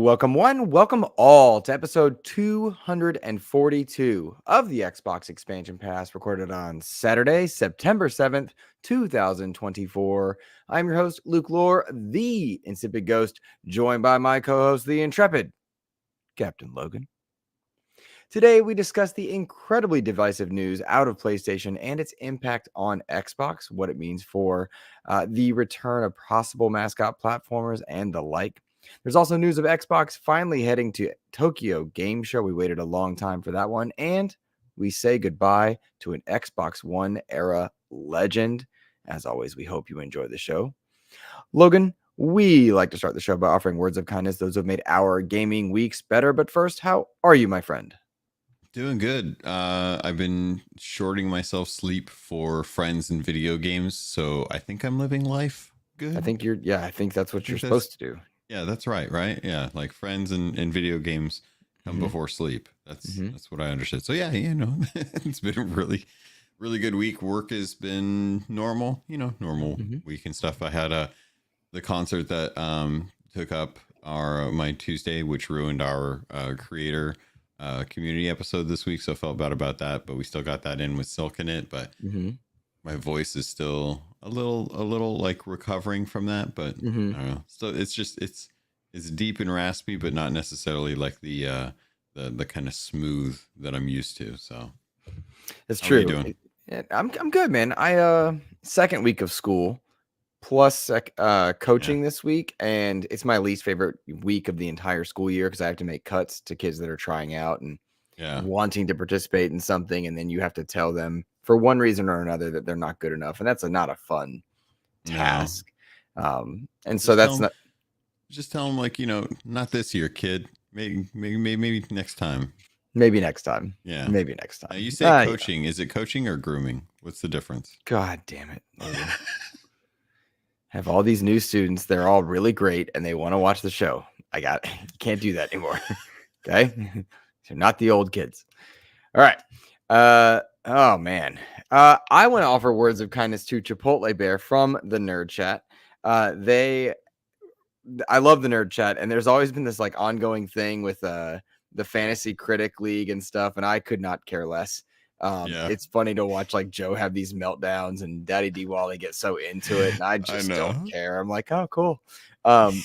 Welcome one, welcome all to episode 242 of the Xbox Expansion Pass, recorded on Saturday, September 7th, 2024. I'm your host, Luke Lohr, the Insipid Ghost, joined by my co-host, the intrepid Captain Logan. Today, we discuss the incredibly divisive news out of PlayStation and its impact on Xbox, what it means for the return of possible mascot platformers and the like. There's also news of Xbox finally heading to Tokyo Game Show. We waited a long time for that one. And we say goodbye to an Xbox One era legend. As always, we hope you enjoy the show. Logan, we like to start the show by offering words of kindness, those who have made our gaming weeks better. But first, how are you, my friend? Doing good. I've been shorting myself sleep for friends and video games, so I think I'm living life good. I think that's what you're supposed to do. Yeah, that's right? Yeah, like friends and video games come before sleep. That's what I understood. So yeah, it's been a really, really good week. Work has been normal, normal week and stuff. I had the concert that took up my Tuesday, which ruined our creator community episode this week, so I felt bad about that, but we still got that in with Silk in it. But my voice is still a little like recovering from that, but I don't know. So it's deep and raspy, but not necessarily like the kind of smooth that I'm used to. So that's true. How are you doing? I'm good, man. I second week of school plus coaching this week, and it's my least favorite week of the entire school year because I have to make cuts to kids that are trying out and wanting to participate in something, and then you have to tell them for one reason or another that they're not good enough, and that's not a fun task. And just so that's not. Just tell them, like, not this year, kid. Maybe next time. Maybe next time. Yeah. Maybe next time. You say coaching. Yeah. Is it coaching or grooming? What's the difference? God damn it. Have all these new students. They're all really great and they want to watch the show. Can't do that anymore. Okay. So not the old kids. All right. Oh man. I want to offer words of kindness to Chipotle Bear from the Nerd Chat. I love the Nerd Chat, and there's always been this like ongoing thing with the Fantasy Critic League and stuff, and I could not care less. It's funny to watch like Joe have these meltdowns and Daddy D Wally get so into it, and I just don't care. I'm like, oh, cool. But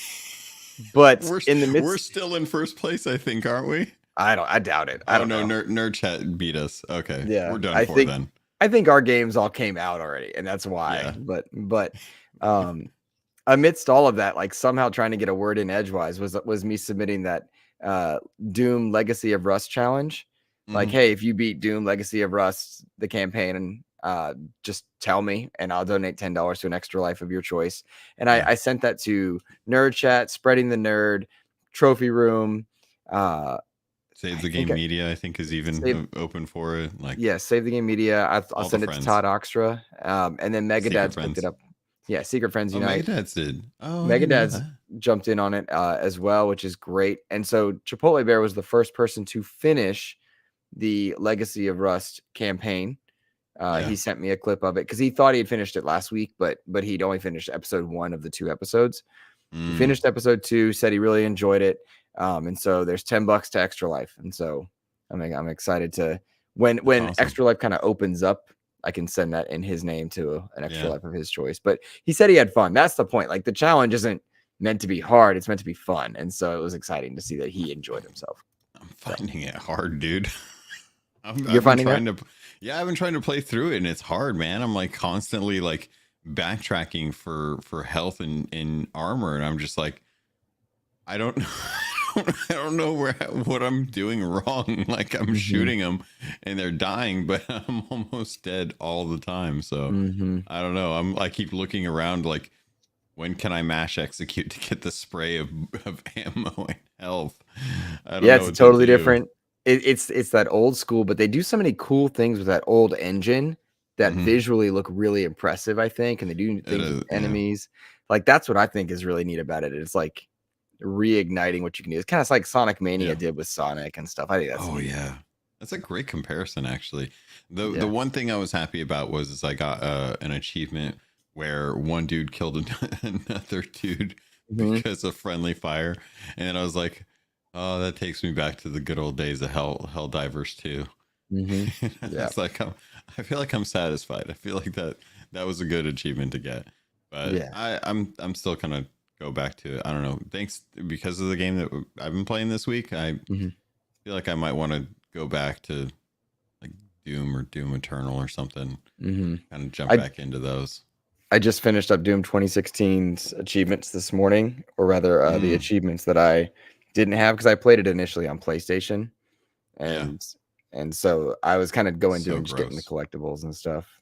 we're still in first place, I think, aren't we? I doubt it. I don't know. Nerd Chat beat us. Okay, yeah, we're done then. I think our games all came out already, and that's why. Yeah. But amidst all of that, like somehow trying to get a word in edgewise was me submitting that Doom Legacy of Rust challenge. Like, hey, if you beat Doom Legacy of Rust, the campaign, and just tell me and I'll donate $10 to an Extra Life of your choice. And I sent that to Nerd Chat, Spreading the Nerd, Trophy Room, Save the Game Media, I think, is even open for it. Like, Save the Game Media. I'll send it to Todd Oxtra. And then Megadad's picked it up. Yeah, Secret Friends Unite. Megadad's did. Oh, Megadad's jumped in on it as well, which is great. And so Chipotle Bear was the first person to finish the Legacy of Rust campaign. He sent me a clip of it because he thought he had finished it last week, but he'd only finished episode 1 of the 2 episodes. He finished episode 2, said he really enjoyed it. And so there's $10 to Extra Life. And so I'm excited to when awesome. Extra Life kind of opens up, I can send that in his name to an Extra Life of his choice. But he said he had fun. That's the point. Like, the challenge isn't meant to be hard. It's meant to be fun. And so it was exciting to see that he enjoyed himself. I'm finding it hard, dude. You're finding it? Yeah, I've been trying to play through it, and it's hard, man. I'm like constantly like backtracking for health and armor. And I'm just like, I don't know what I'm doing wrong. Like, I'm shooting them and they're dying, but I'm almost dead all the time. So I don't know. I keep looking around like, when can I mash execute to get the spray of ammo and health? I don't know. It's totally different. It's that old school, but they do so many cool things with that old engine that visually look really impressive, I think. And they do things with enemies. Like, that's what I think is really neat about it. It's like reigniting what you can do. It's kind of like Sonic Mania did with Sonic and stuff. I think that's neat. That's a great comparison, actually. The one thing I was happy about was I got an achievement where one dude killed another dude Mhm. because of friendly fire. And I was like, oh, that takes me back to the good old days of Helldivers too. Mhm. Yeah. It's like I feel like I'm satisfied. I feel like that was a good achievement to get. But Yeah. I'm still kind of go back to it. I don't know. Thanks because of the game that I've been playing this week. I Mhm. feel like I might want to go back to like Doom or Doom Eternal or something. Mhm. Kind of jump I back into those. I just finished up Doom 2016's achievements this morning, or rather, the Mm, achievements that I didn't have because I played it initially on PlayStation, yeah, and so I was kind of going through so and just getting the gross. collectibles and stuff.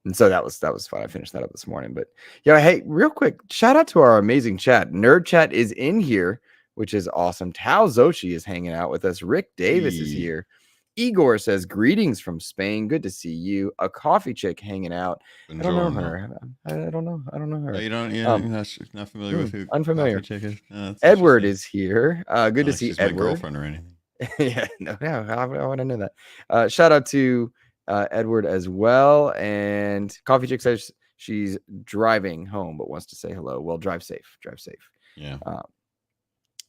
And so that was fun. I finished that up this morning. But yeah, hey, real quick, shout out to our amazing chat. Nerd Chat is in here, which is awesome. Tao Zochi is hanging out with us. Rick Davis is Hey, here. Igor says, greetings from Spain. Good to see you. A coffee chick hanging out. I don't know buongiorno. her. I don't know. I don't know Oh, her. you don't? Yeah, Um, you're not familiar with who Coffee Unfamiliar. Chick is? Oh, that's Edward interesting. is here. Good Not to like see she's my Edward. girlfriend or anything. Yeah, no, I want to know that. Shout out to Edward as well. And Coffee Chick says she's driving home but wants to say hello. Well, drive safe. Drive safe. Yeah. Um,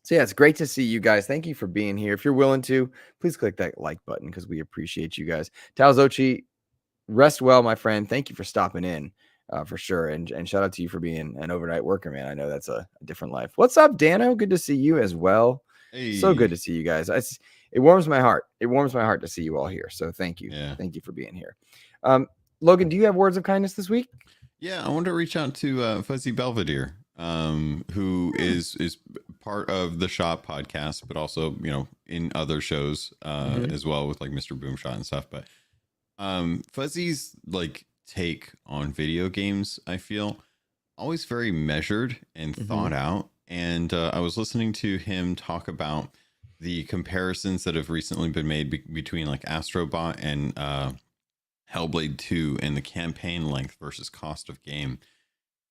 so yeah, it's great to see you guys. Thank you for being here. If you're willing to, please click that like button because we appreciate you guys. Taozochi, rest well, my friend. Thank you for stopping in. For sure. And shout out to you for being an overnight worker, man. I know that's a different life. What's up, Dano? Good to see you as well. So good Hey. to see you guys. It warms my heart. It warms my heart to see you all here. So thank you. Yeah. Thank you for being here. Logan, do you have words of kindness this week? Yeah, I want to reach out to Fuzzy Belvedere, who is part of the Shop podcast, but also in other shows as well with like Mr. Boomshot and stuff. But Fuzzy's like take on video games, I feel, always very measured and Mm-hmm. thought out. And I was listening to him talk about the comparisons that have recently been made between like Astrobot and Hellblade 2 and the campaign length versus cost of game.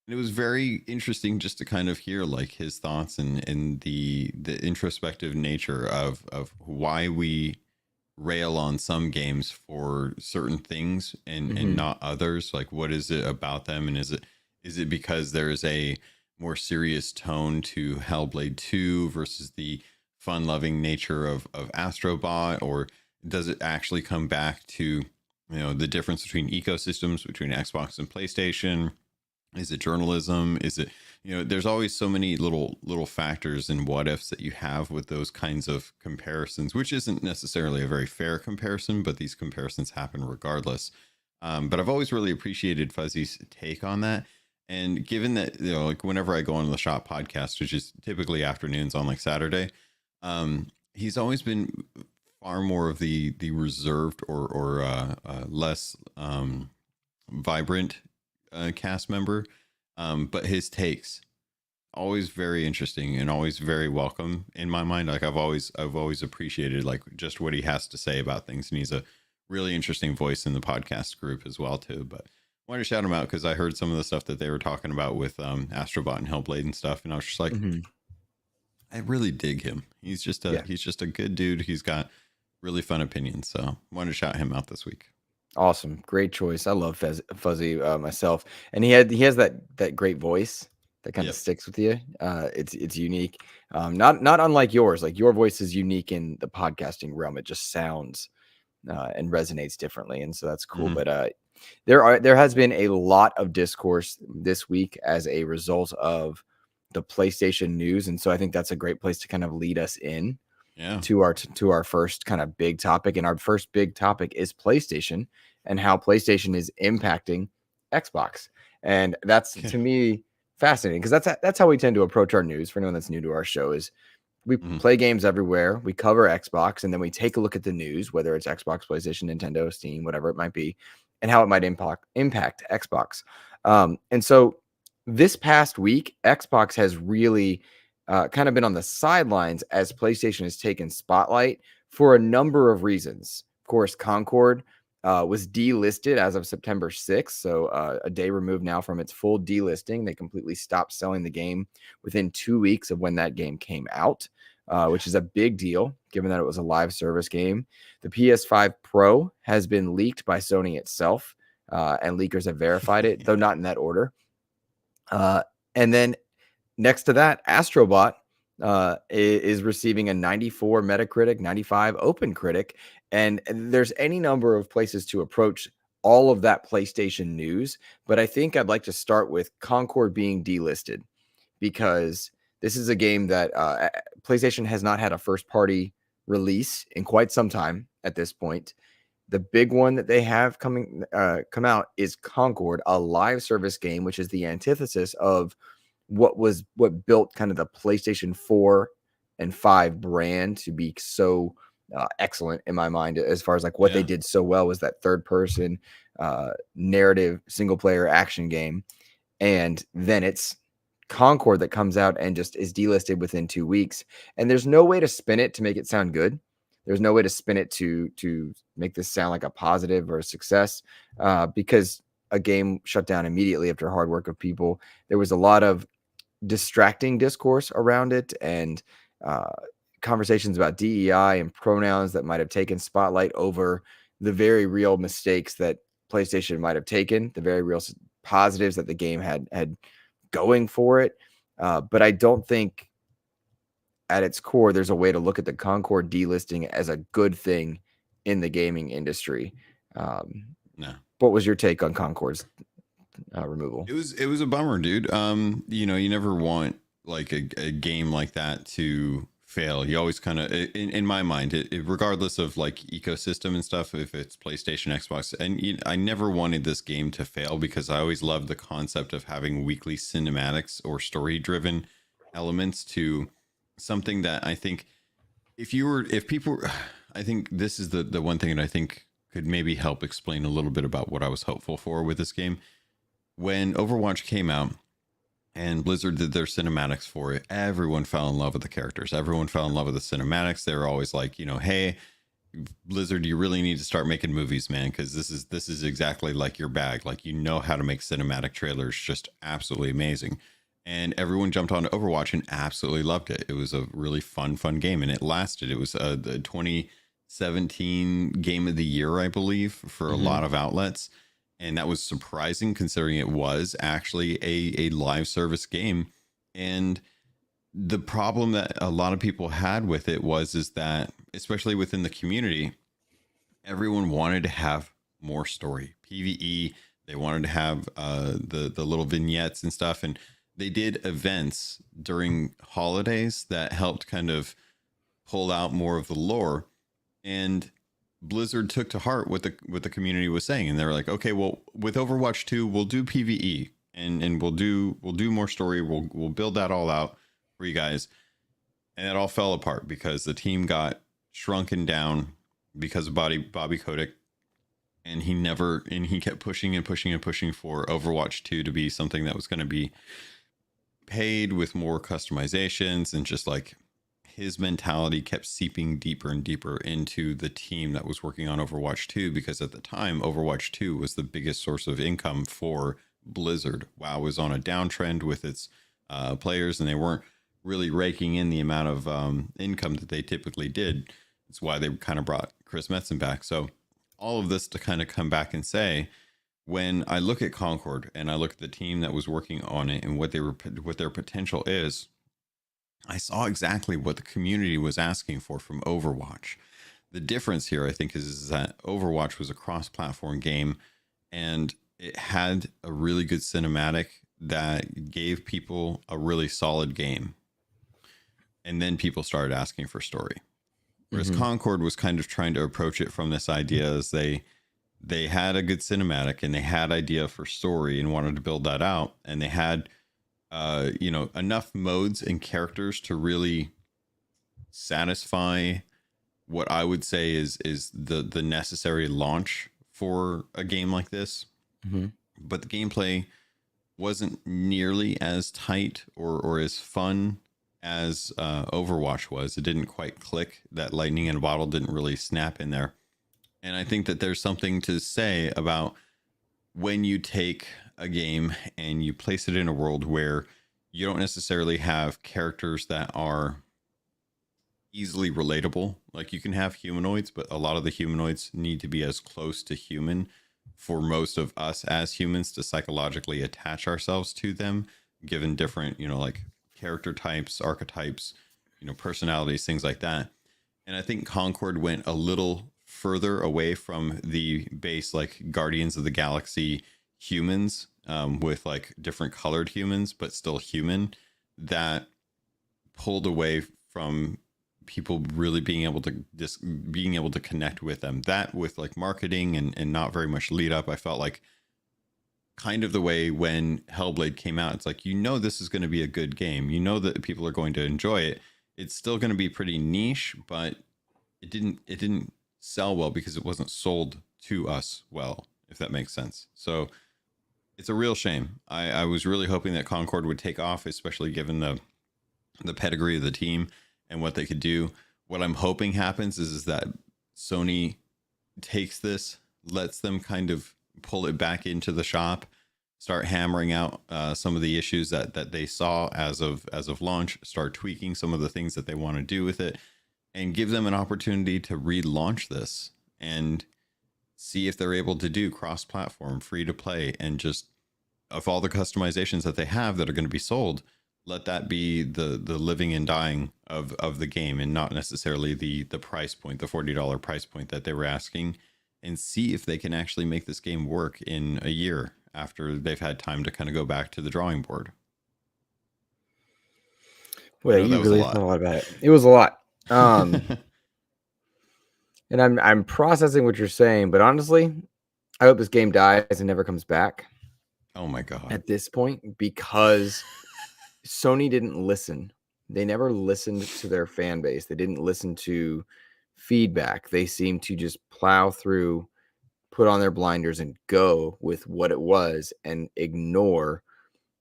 And it was very interesting just to kind of hear like his thoughts and the introspective nature of why we rail on some games for certain things and Mm-hmm. not others. Like what is it about them, and is it because there is a more serious tone to Hellblade 2 versus the fun loving nature of Astrobot, or does it actually come back to the difference between ecosystems between Xbox and PlayStation? Is it journalism? Is it, there's always so many little factors and what ifs that you have with those kinds of comparisons, which isn't necessarily a very fair comparison, but these comparisons happen regardless. But I've always really appreciated Fuzzy's take on that. And given that, like whenever I go on the Shop podcast, which is typically afternoons on like Saturday, he's always been far more of the reserved or less vibrant cast member, but his takes always very interesting and always very welcome in my mind. Like I've always appreciated like just what he has to say about things, and he's a really interesting voice in the podcast group as well too. But I wanted to shout him out because I heard some of the stuff that they were talking about with Astrobot and Hellblade and stuff, and I was just like, Mm-hmm. I really dig him. Yeah. He's just a good dude. He's got really fun opinions, so I wanted to shout him out this week. Awesome. Great choice. I love Fuzzy myself. And he has that great voice that kind of Yep. sticks with you. It's unique. Not unlike yours. Like your voice is unique in the podcasting realm. It just sounds and resonates differently. And so that's cool. Mm-hmm. But there has been a lot of discourse this week as a result of the PlayStation news. And so I think that's a great place to kind of lead us in Yeah. to our first kind of big topic. And our first big topic is PlayStation and how PlayStation is impacting Xbox. And that's Okay. to me fascinating because that's how we tend to approach our news. For anyone that's new to our show, is we Mm-hmm. play games everywhere, we cover Xbox, and then we take a look at the news, whether it's Xbox, PlayStation, Nintendo, Steam, whatever it might be, and how it might impact Xbox. And so this past week, Xbox has really kind of been on the sidelines as PlayStation has taken spotlight for a number of reasons. Of course, Concord was delisted as of September 6th, so a day removed now from its full delisting. They completely stopped selling the game within 2 weeks of when that game came out, which is a big deal given that it was a live service game. The PS5 Pro has been leaked by Sony itself, and leakers have verified it, though not in that order. And then next to that, Astrobot is receiving a 94 Metacritic, 95 OpenCritic, and there's any number of places to approach all of that PlayStation news. But I think I'd like to start with Concord being delisted, because this is a game that PlayStation has not had a first-party release in quite some time at this point. The big one that they have come out is Concord, a live service game, which is the antithesis of what built kind of the PlayStation 4 and 5 brand to be so excellent in my mind, as far as like what they did so well was that third person narrative single player action game. And then it's Concord that comes out and just is delisted within 2 weeks. And there's no way to spin it to make it sound good. There's no way to spin it to make this sound like a positive or a success, because a game shut down immediately after hard work of people. There was a lot of distracting discourse around it, and conversations about DEI and pronouns that might have taken spotlight over the very real mistakes that PlayStation might have taken, the very real positives that the game had going for it. But I don't think at its core there's a way to look at the Concord delisting as a good thing in the gaming industry. No. What was your take on Concord's removal? It was a bummer, dude. You know, you never want like a game like that to fail. You always kind of, in my mind, regardless of like ecosystem and stuff, if it's PlayStation, Xbox, and I never wanted this game to fail, because I always loved the concept of having weekly cinematics or story driven elements to something that I think I think this is the one thing that I think could maybe help explain a little bit about what I was hopeful for with this game. When Overwatch came out and Blizzard did their cinematics for it, everyone fell in love with the characters. Everyone fell in love with the cinematics. They were always like, you know, hey, Blizzard, you really need to start making movies, man, because this is exactly like your bag. Like, you know how to make cinematic trailers just absolutely amazing. And everyone jumped on Overwatch and absolutely loved it. It was a really fun game, and it lasted. It was the 2017 Game of the Year, I believe, for a lot of outlets. And that was surprising, considering it was actually a live service game. And the problem that a lot of people had with it is that, especially within the community, everyone wanted to have more story, PvE. They wanted to have the little vignettes and stuff. And they did events during holidays that helped kind of pull out more of the lore. And Blizzard took to heart what the community was saying, and they were like, okay, well, with Overwatch 2, we'll do PvE and we'll do more story. We'll build that all out for you guys. And it all fell apart because the team got shrunken down because of Bobby Kotick, and he kept pushing and pushing and pushing for Overwatch 2 to be something that was going to be paid with more customizations, and just like his mentality kept seeping deeper and deeper into the team that was working on Overwatch 2, because at the time Overwatch 2 was the biggest source of income for Blizzard. WoW was on a downtrend with its players, and they weren't really raking in the amount of income that they typically did. That's why they kind of brought Chris Metzen back. So all of this to kind of come back and say, when I look at Concord and I look at the team that was working on it and what their potential is, I saw exactly what the community was asking for from Overwatch. The difference here, I think, is that Overwatch was a cross-platform game, and it had a really good cinematic that gave people a really solid game. And then people started asking for story. Whereas Concord was kind of trying to approach it from this idea as they had a good cinematic and they had idea for story and wanted to build that out. And they had enough modes and characters to really satisfy what I would say is the necessary launch for a game like this. But the gameplay wasn't nearly as tight or as fun as Overwatch was. It didn't quite click. That lightning in a bottle didn't really snap in there. And I think that there's something to say about when you take a game and you place it in a world where you don't necessarily have characters that are easily relatable. Like, you can have humanoids, but a lot of the humanoids need to be as close to human for most of us as humans to psychologically attach ourselves to them, given different, like character types, archetypes, personalities, things like that. And I think Concord went a little further away from the base, like Guardians of the Galaxy humans, with like different colored humans, but still human, that pulled away from people really being able to connect with them. That with like marketing and not very much lead up, I felt like kind of the way when Hellblade came out. It's like, this is going to be a good game. That people are going to enjoy it. It's still going to be pretty niche, but it didn't sell well because it wasn't sold to us well, if that makes sense. So it's a real shame. I was really hoping that Concord would take off, especially given the pedigree of the team and what they could do. What I'm hoping happens is that Sony takes this, lets them kind of pull it back into the shop, start hammering out some of the issues that they saw as of launch, start tweaking some of the things that they want to do with it, and give them an opportunity to relaunch this and see if they're able to do cross-platform, free to play, and just of all the customizations that they have that are going to be sold, let that be the living and dying of the game, and not necessarily the price point, the $40 price point that they were asking, and see if they can actually make this game work in a year after they've had time to kind of go back to the drawing board. Well, you really thought a lot about it. It was a lot. And I'm processing what you're saying, but honestly, I hope this game dies and never comes back. Oh my God. At this point, because Sony didn't listen. They never listened to their fan base. They didn't listen to feedback. They seemed to just plow through, put on their blinders, and go with what it was, and ignore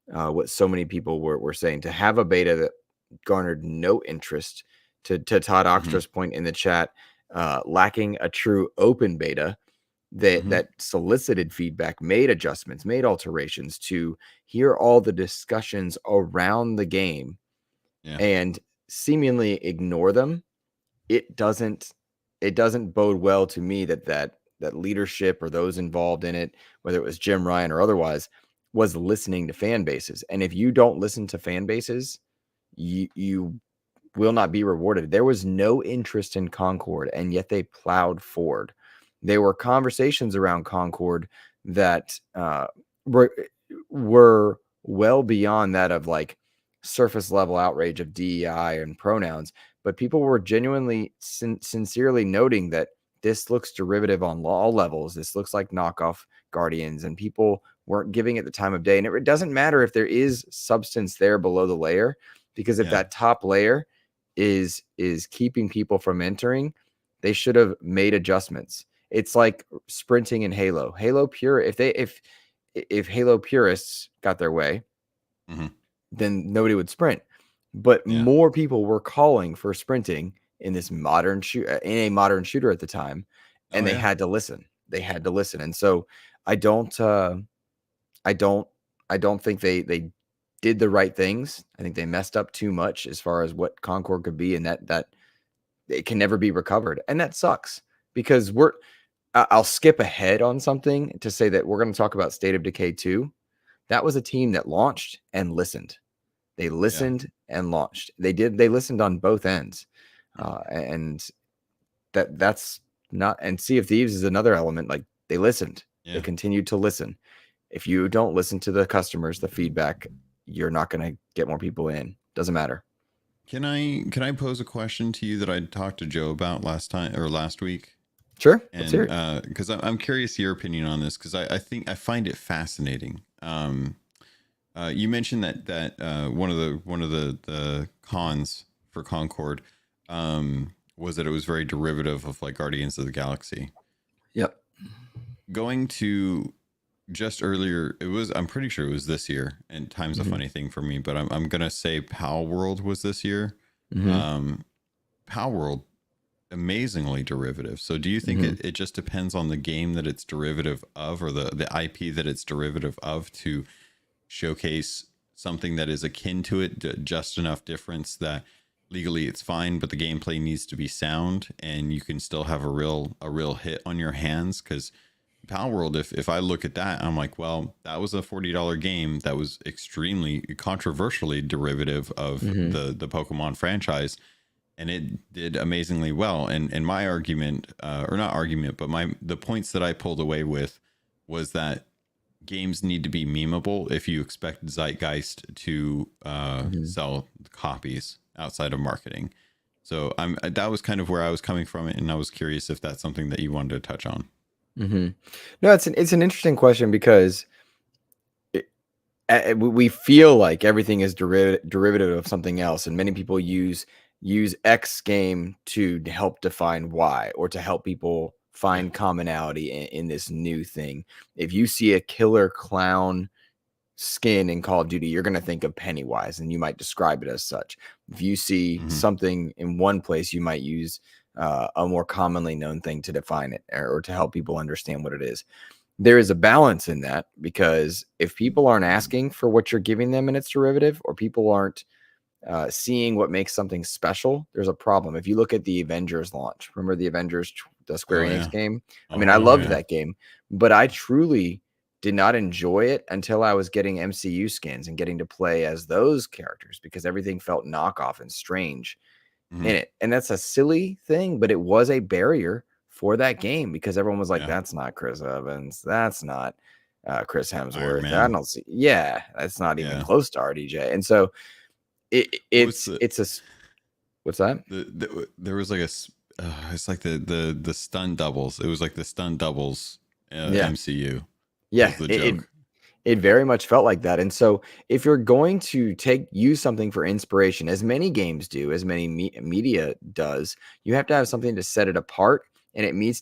what so many people were saying. To have a beta that garnered no interest, to Todd Oxtra's point in the chat, lacking a true open beta that solicited feedback, made adjustments, made alterations, to hear all the discussions around the game and seemingly ignore them. It doesn't bode well to me that leadership or those involved in it, whether it was Jim Ryan or otherwise, was listening to fan bases. And if you don't listen to fan bases, you will not be rewarded. There was no interest in Concord, and yet they plowed forward. There were conversations around Concord that were well beyond that of like surface level outrage of DEI and pronouns, but people were genuinely sincerely noting that this looks derivative on all levels. This looks like knockoff Guardians, and people weren't giving it the time of day. And it doesn't matter if there is substance there below the layer, because if that top layer is keeping people from entering, they should have made adjustments. It's like sprinting in Halo. Halo pure. If Halo purists got their way, then nobody would sprint. But more people were calling for sprinting in this modern shooter at the time, and they had to listen. They had to listen. And so I don't think they did the right things. I think they messed up too much as far as what Concord could be, and that it can never be recovered. And that sucks, because I'll skip ahead on something to say that we're going to talk about State of Decay 2. That was a team that launched and listened. They listened and launched. They listened on both ends. And that's not, and Sea of Thieves is another element. Like, they listened. They continued to listen. If you don't listen to the customers, the feedback, you're not going to get more people in. Doesn't matter. Can I pose a question to you that I talked to Joe about last week? Sure. And because I'm curious your opinion on this, because I find it fascinating. You mentioned that one of the cons for Concord was that it was very derivative of like Guardians of the Galaxy. Yep. Going to just earlier, I'm pretty sure it was this year, and time's a funny thing for me, but I'm gonna say Pal World was this year. Pal World, amazingly derivative. So do you think it just depends on the game that it's derivative of, or the IP that it's derivative of, to showcase something that is akin to it, just enough difference that legally it's fine, but the gameplay needs to be sound, and you can still have a real hit on your hands? Because Pal World, if I look at that, I'm like, well, that was a $40 game that was extremely controversially derivative of Mm-hmm. the Pokemon franchise, and it did amazingly well. And my argument, or not argument, but the points that I pulled away with was that games need to be memeable if you expect Zeitgeist to Mm-hmm. sell copies outside of marketing. So that was kind of where I was coming from, and I was curious if that's something that you wanted to touch on. Mm-hmm. No, it's an interesting question because we feel like everything is derivative of something else, and many people use X game to help define Y, or to help people Yeah. find commonality in this new thing. If you see a killer clown skin in Call of Duty, you're going to think of Pennywise, and you might describe it as such. If you see Mm-hmm. something in one place, you might use a more commonly known thing to define it, or to help people understand what it is. There is a balance in that, because if people aren't asking for what you're giving them in its derivative, or people aren't seeing what makes something special, there's a problem. If you look at the Avengers launch, remember the Avengers, the Square Oh Enix yeah. game? I mean, I Oh loved yeah. that game, but I truly did not enjoy it until I was getting MCU skins and getting to play as those characters, because everything felt knockoff and strange Mm-hmm. in it. And that's a silly thing, but it was a barrier for that game, because everyone was like, Yeah. that's not Chris Evans. That's not Chris Iron Hemsworth. I Man. don't see. Yeah, that's not even Yeah. close to RDJ. And so What was the it's a, what's that? there was like it's like the stun doubles. It was like the stun doubles Yeah. MCU Yeah. was the joke. It very much felt like that. And so if you're going to use something for inspiration, as many games do, as many media does, you have to have something to set it apart, and it needs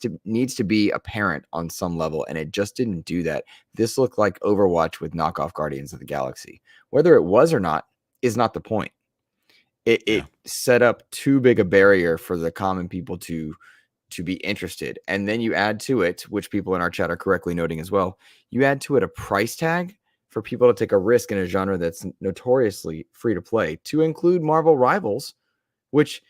to be apparent on some level. And it just didn't do that. This looked like Overwatch with knockoff Guardians of the Galaxy. Whether it was or not is not the point. It Yeah. set up too big a barrier for the common people to be interested. And then you add to it, which people in our chat are correctly noting as well, you add to it a price tag for people to take a risk in a genre that's notoriously free to play, to include Marvel Rivals, which,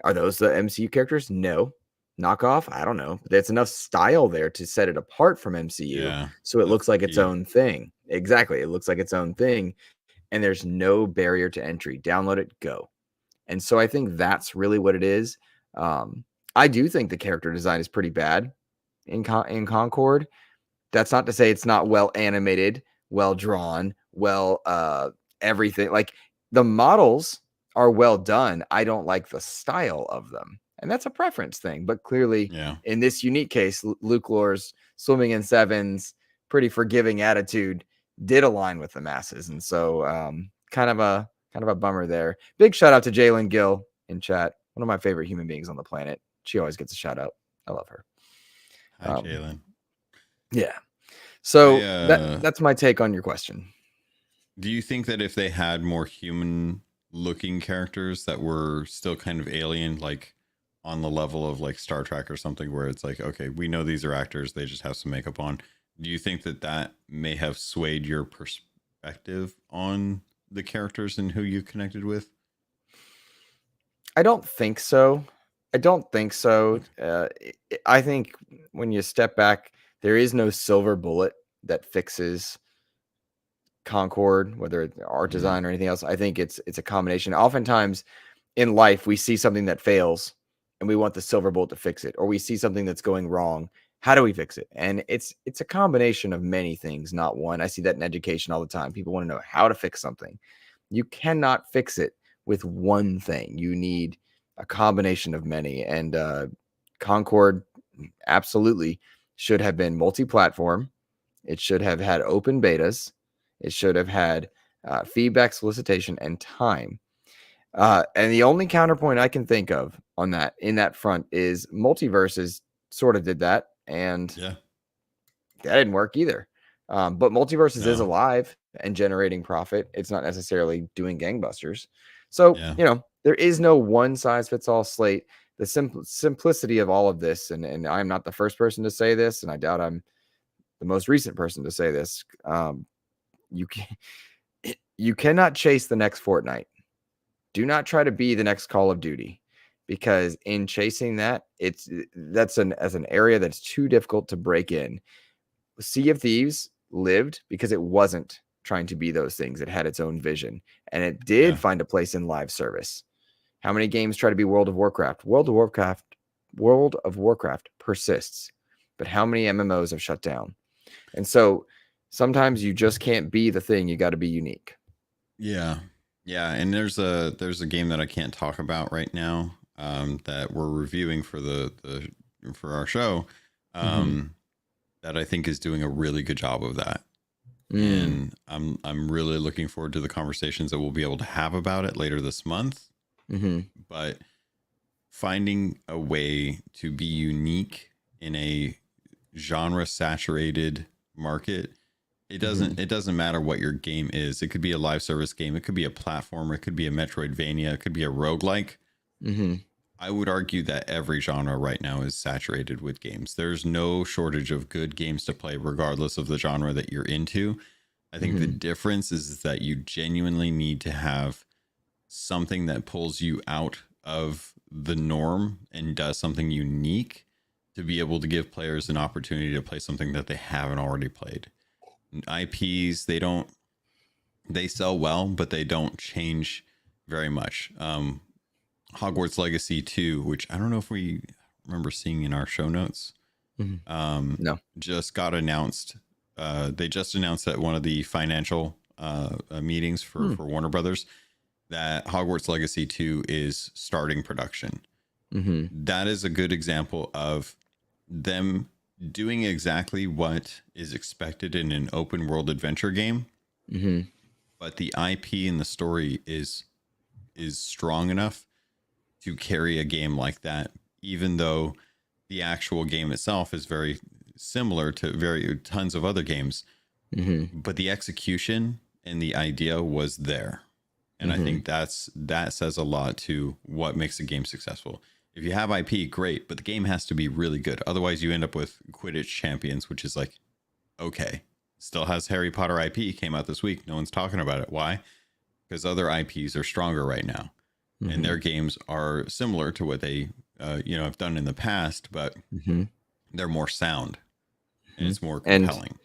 are those the MCU characters? No. Knockoff? I don't know. But there's enough style there to set it apart from MCU. Yeah. So it That's looks the like its key. own thing. Exactly. It looks like its own thing. And there's no barrier to entry. Download it, go. And so I think that's really what it is. I do think the character design is pretty bad in Concord. That's not to say it's not well animated, well drawn, well everything. Like, the models are well done. I don't like the style of them, and that's a preference thing. But clearly, Yeah. in this unique case, Luke Lohr's swimming in sevens, pretty forgiving attitude did align with the masses, and so kind of a bummer there. Big shout out to Jalen Gill in chat, one of my favorite human beings on the planet. She always gets a shout out. I love her. Hi, Jalen. Yeah. So I that's my take on your question. Do you think that if they had more human looking characters that were still kind of alien, like on the level of like Star Trek or something, where it's like, okay, we know these are actors, they just have some makeup on. Do you think that that may have swayed your perspective on the characters and who you connected with? I don't think so. I think when you step back, there is no silver bullet that fixes Concord, whether it's art design or anything else. I think it's a combination. Oftentimes in life, we see something that fails and we want the silver bullet to fix it, or we see something that's going wrong. How do we fix it? And it's a combination of many things, not one. I see that in education all the time. People want to know how to fix something. You cannot fix it with one thing. You need a combination of many. And Concord absolutely should have been multi-platform. It should have had open betas. It should have had feedback, solicitation, and time. And the only counterpoint I can think of on that, in that front, is Multiverses sort of did that, and Yeah. that didn't work either. But Multiverses is No. alive and generating profit. It's not necessarily doing gangbusters. So, Yeah. there is no one size fits all slate. The simplicity of all of this, and I'm not the first person to say this, and I doubt I'm the most recent person to say this. You can, you cannot chase the next Fortnite. Do not try to be the next Call of Duty. because in chasing that, that's an area that's too difficult to break in. Sea of Thieves lived because it wasn't trying to be those things. It had its own vision, and it did find a place in live service. How many games try to be World of Warcraft? World of Warcraft persists, but how many MMOs have shut down? And so sometimes you just can't be the thing. You got to be unique. Yeah. And there's a game that I can't talk about right now that we're reviewing for for our show that I think is doing a really good job of that. And I'm really looking forward to the conversations that we'll be able to have about it later this month. But finding a way to be unique in a genre saturated market, it doesn't matter what your game is. It could be a live service game, it could be a platformer, it could be a Metroidvania, it could be a roguelike. I would argue that every genre right now is saturated with games. There's no shortage of good games to play regardless of the genre that you're into. I think the difference is that you genuinely need to have something that pulls you out of the norm and does something unique to be able to give players an opportunity to play something that they haven't already played. IPs, they sell well, but they don't change very much. Hogwarts Legacy 2, which I don't know if we remember seeing in our show notes, no, just got announced. They just announced at one of the financial meetings for Warner Brothers that Hogwarts Legacy 2 is starting production. That is a good example of them doing exactly what is expected in an open world adventure game. But the IP and the story is strong enough to carry a game like that, even though the actual game itself is very similar to tons of other games. But the execution and the idea was there. And I think that says a lot to what makes a game successful. If you have IP, great, but the game has to be really good. Otherwise, you end up with Quidditch Champions, which is like, okay, still has Harry Potter IP, came out this week. No one's talking about it. Why? Because other IPs are stronger right now. And their games are similar to what they have done in the past, but they're more sound and it's more compelling.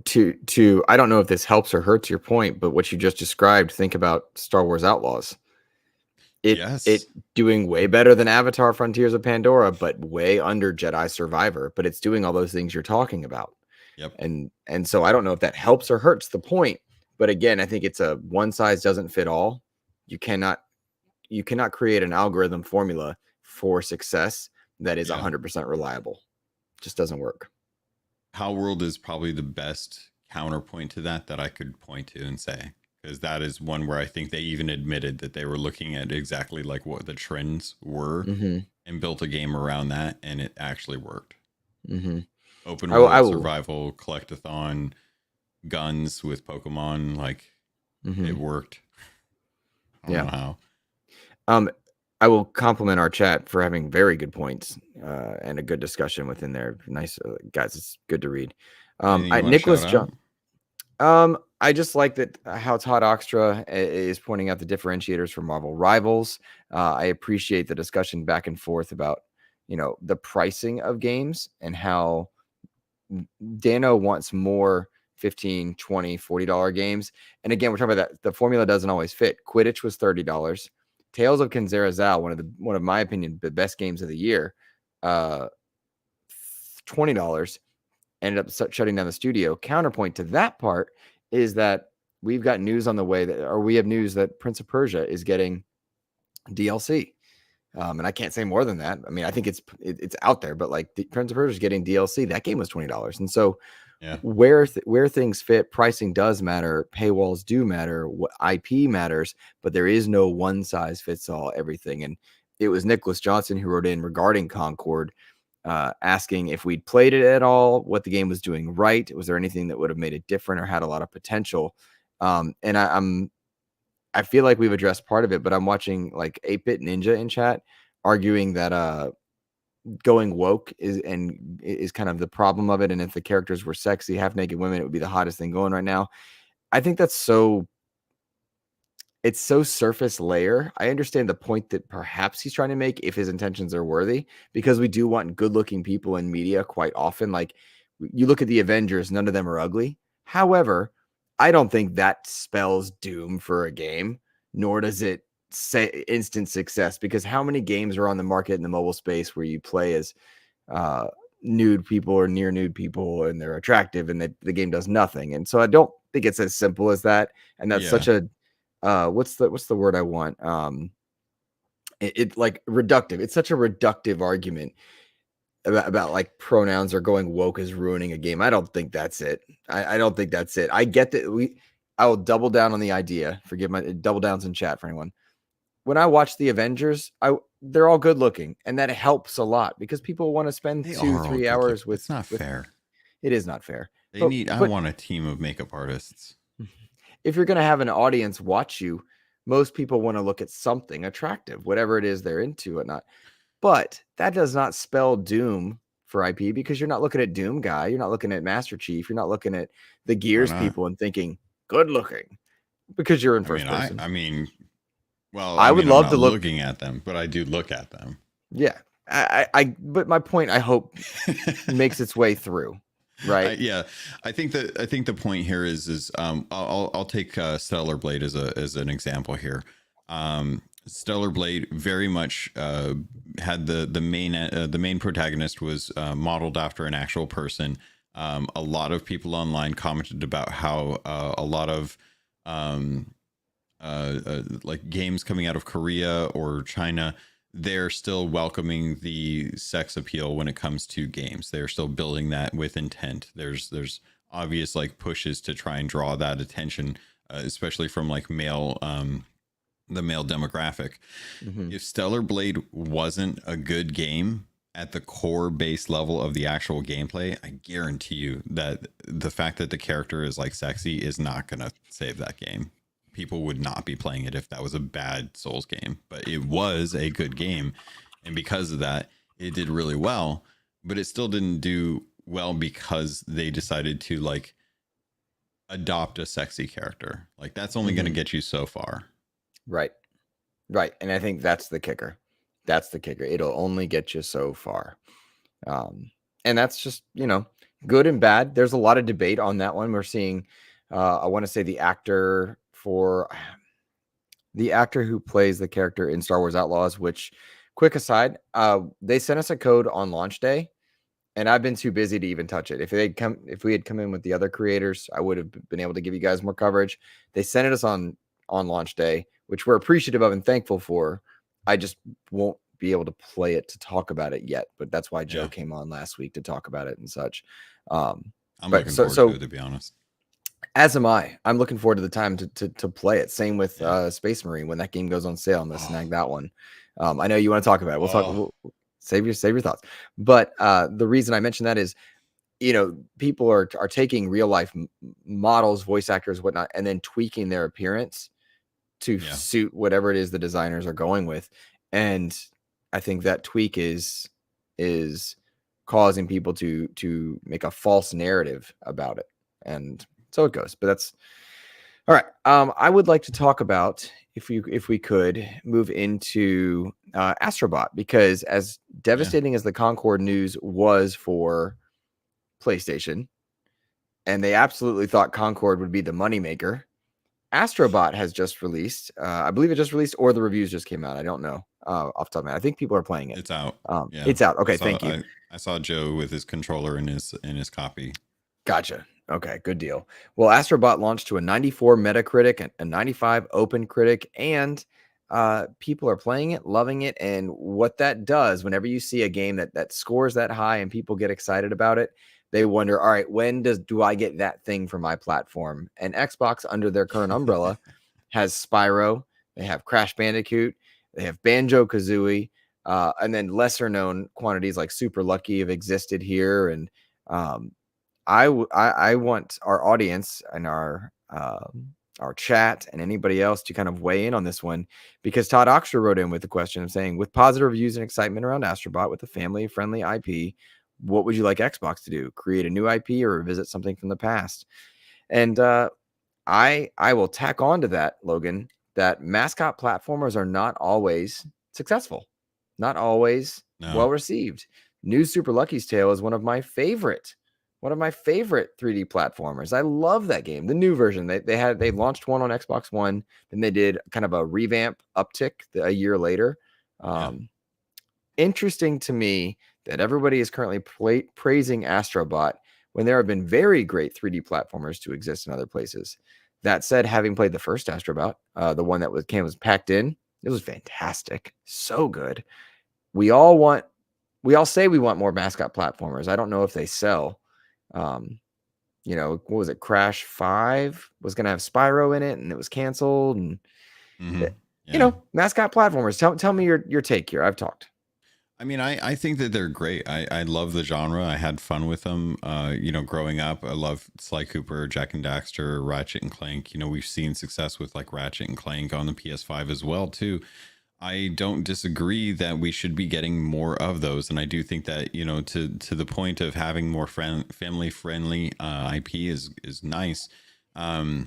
To I don't know if this helps or hurts your point, but what you just described, think about Star Wars Outlaws. It doing way better than Avatar Frontiers of Pandora, but way under Jedi Survivor, but it's doing all those things you're talking about. And so I don't know if that helps or hurts the point, but again, I think it's a one size doesn't fit all. You cannot create an algorithm formula for success that is 100% reliable. Just doesn't work. Palworld is probably the best counterpoint to that I could point to and say, because that is one where I think they even admitted that they were looking at exactly like what the trends were and built a game around that, and it actually worked. Open world survival, collectathon, guns with Pokemon, like it worked. I don't know how. I will compliment our chat for having very good points and a good discussion within there. Nice guys, it's good to read. Nicholas John. I just like that how Todd Oxtra is pointing out the differentiators for Marvel Rivals. I appreciate the discussion back and forth about the pricing of games and how Dano wants more $15, $20, $40 games. And again, we're talking about that the formula doesn't always fit. Quidditch was $30. Tales of Kenzera Zal, one of my opinion, the best games of the year, $20, ended up shutting down the studio. Counterpoint to that part is that we've got news on the way we have news that Prince of Persia is getting DLC. And I can't say more than that. I mean, I think it's out there, but like the Prince of Persia is getting DLC. That game was $20. And so where things fit, pricing does matter, paywalls do matter, IP matters, but there is no one size fits all everything. And it was Nicholas Johnson who wrote in regarding Concord, asking if we'd played it at all, what the game was doing right. Was there anything that would have made it different or had a lot of potential? And I feel like we've addressed part of it, but I'm watching like 8-Bit Ninja in chat arguing that going woke is kind of the problem of it. And if the characters were sexy, half naked women, it would be the hottest thing going right now. I think that's so it's so surface layer. I understand the point that perhaps he's trying to make if his intentions are worthy, because we do want good looking people in media quite often. Like you look at the Avengers, none of them are ugly. However, I don't think that spells doom for a game, nor does it say instant success, because how many games are on the market in the mobile space where you play as nude people or near nude people and they're attractive and the game does nothing. And so I don't think it's as simple as that. And that's such a what's the word I want? It like reductive. It's such a reductive argument about like pronouns or going woke is ruining a game. I don't think that's it. I don't think that's it. I get that I will double down on the idea. Forgive my double downs in chat for anyone. When I watch the Avengers, they're all good looking, and that helps a lot because people want to spend 2-3 hours with. It's not fair. It is not fair. I want a team of makeup artists. If you're going to have an audience watch you, most people want to look at something attractive, whatever it is they're into or not. But that does not spell doom for IP, because you're not looking at Doom Guy. You're not looking at Master Chief. You're not looking at the Gears people and thinking good looking because you're in first person. I would love to look looking at them, but I do look at them. Yeah. But my point, I hope, makes its way through. Right. I think the point here is I'll take Stellar Blade as an example here. Stellar Blade very much had the main protagonist was modeled after an actual person. A lot of people online commented about how a lot of like games coming out of Korea or China, they're still welcoming the sex appeal when it comes to games. They're still building that with intent. There's obvious like pushes to try and draw that attention, especially from like the male demographic. Mm-hmm. If Stellar Blade wasn't a good game at the core base level of the actual gameplay, I guarantee you that the fact that the character is like sexy is not going to save that game. People would not be playing it if that was a bad Souls game, but it was a good game. And because of that, it did really well, but it still didn't do well because they decided to like adopt a sexy character. Like that's only going to get you so far. Right. And I think that's the kicker. It'll only get you so far. And that's just, good and bad. There's a lot of debate on that one. We're seeing, I want to say the actor who plays the character in Star Wars Outlaws, which, quick aside, they sent us a code on launch day, and I've been too busy to even touch it. If we had come in with the other creators, I would have been able to give you guys more coverage. They sent it us on launch day, which we're appreciative of and thankful for. I just won't be able to play it to talk about it yet, but that's why Joe came on last week to talk about it and such. I'm looking forward to it, to be honest. As am I. I'm looking forward to the time to play it. Same with Space Marine. When that game goes on sale, I'm gonna snag that one. I know you want to talk about it. We'll save your thoughts. But the reason I mention that is, people are taking real life models, voice actors, whatnot, and then tweaking their appearance to suit whatever it is the designers are going with. And I think that tweak is causing people to make a false narrative about it. And so it goes, but that's all right. I would like to talk about, if we could move into Astrobot, because as devastating as the Concord news was for PlayStation, and they absolutely thought Concord would be the moneymaker, Astrobot has just released. I believe it just released, or the reviews just came out. I don't know off the top of my head. I think people are playing it. It's out. It's out. Okay, thank you. I saw Joe with his controller in his copy. Gotcha. Okay, good deal. Well, Astrobot launched to a 94 Metacritic, a 95 OpenCritic, and people are playing it, loving it. And what that does, whenever you see a game that scores that high and people get excited about it, they wonder, all right, when do I get that thing for my platform? And Xbox, under their current umbrella, has Spyro, they have Crash Bandicoot, they have Banjo-Kazooie, and then lesser known quantities like Super Lucky have existed here. And I want our audience and our chat and anybody else to kind of weigh in on this one, because Todd Oxter wrote in with the question of saying, with positive reviews and excitement around Astrobot with a family-friendly IP, what would you like Xbox to do? Create a new IP or revisit something from the past? And I will tack on to that, Logan, that mascot platformers are not always successful, not always well received. New Super Lucky's Tale is one of my favorite 3D platformers. I love that game. The new version, they launched one on Xbox One, then they did kind of a revamp uptick a year later. Interesting to me that everybody is currently praising Astrobot when there have been very great 3D platformers to exist in other places. That said, having played the first Astrobot, the one that was packed in, it was fantastic, so good. We all say we want more mascot platformers. I don't know if they sell. What was it? Crash 5 was going to have Spyro in it, and it was canceled. And mascot platformers. Tell me your take here. I've talked. I mean, I think that they're great. I love the genre. I had fun with them. Growing up, I love Sly Cooper, Jack and Daxter, Ratchet and Clank. We've seen success with like Ratchet and Clank on the PS5 as well too. I don't disagree that we should be getting more of those, and I do think that to the point of having more family friendly IP is nice. We're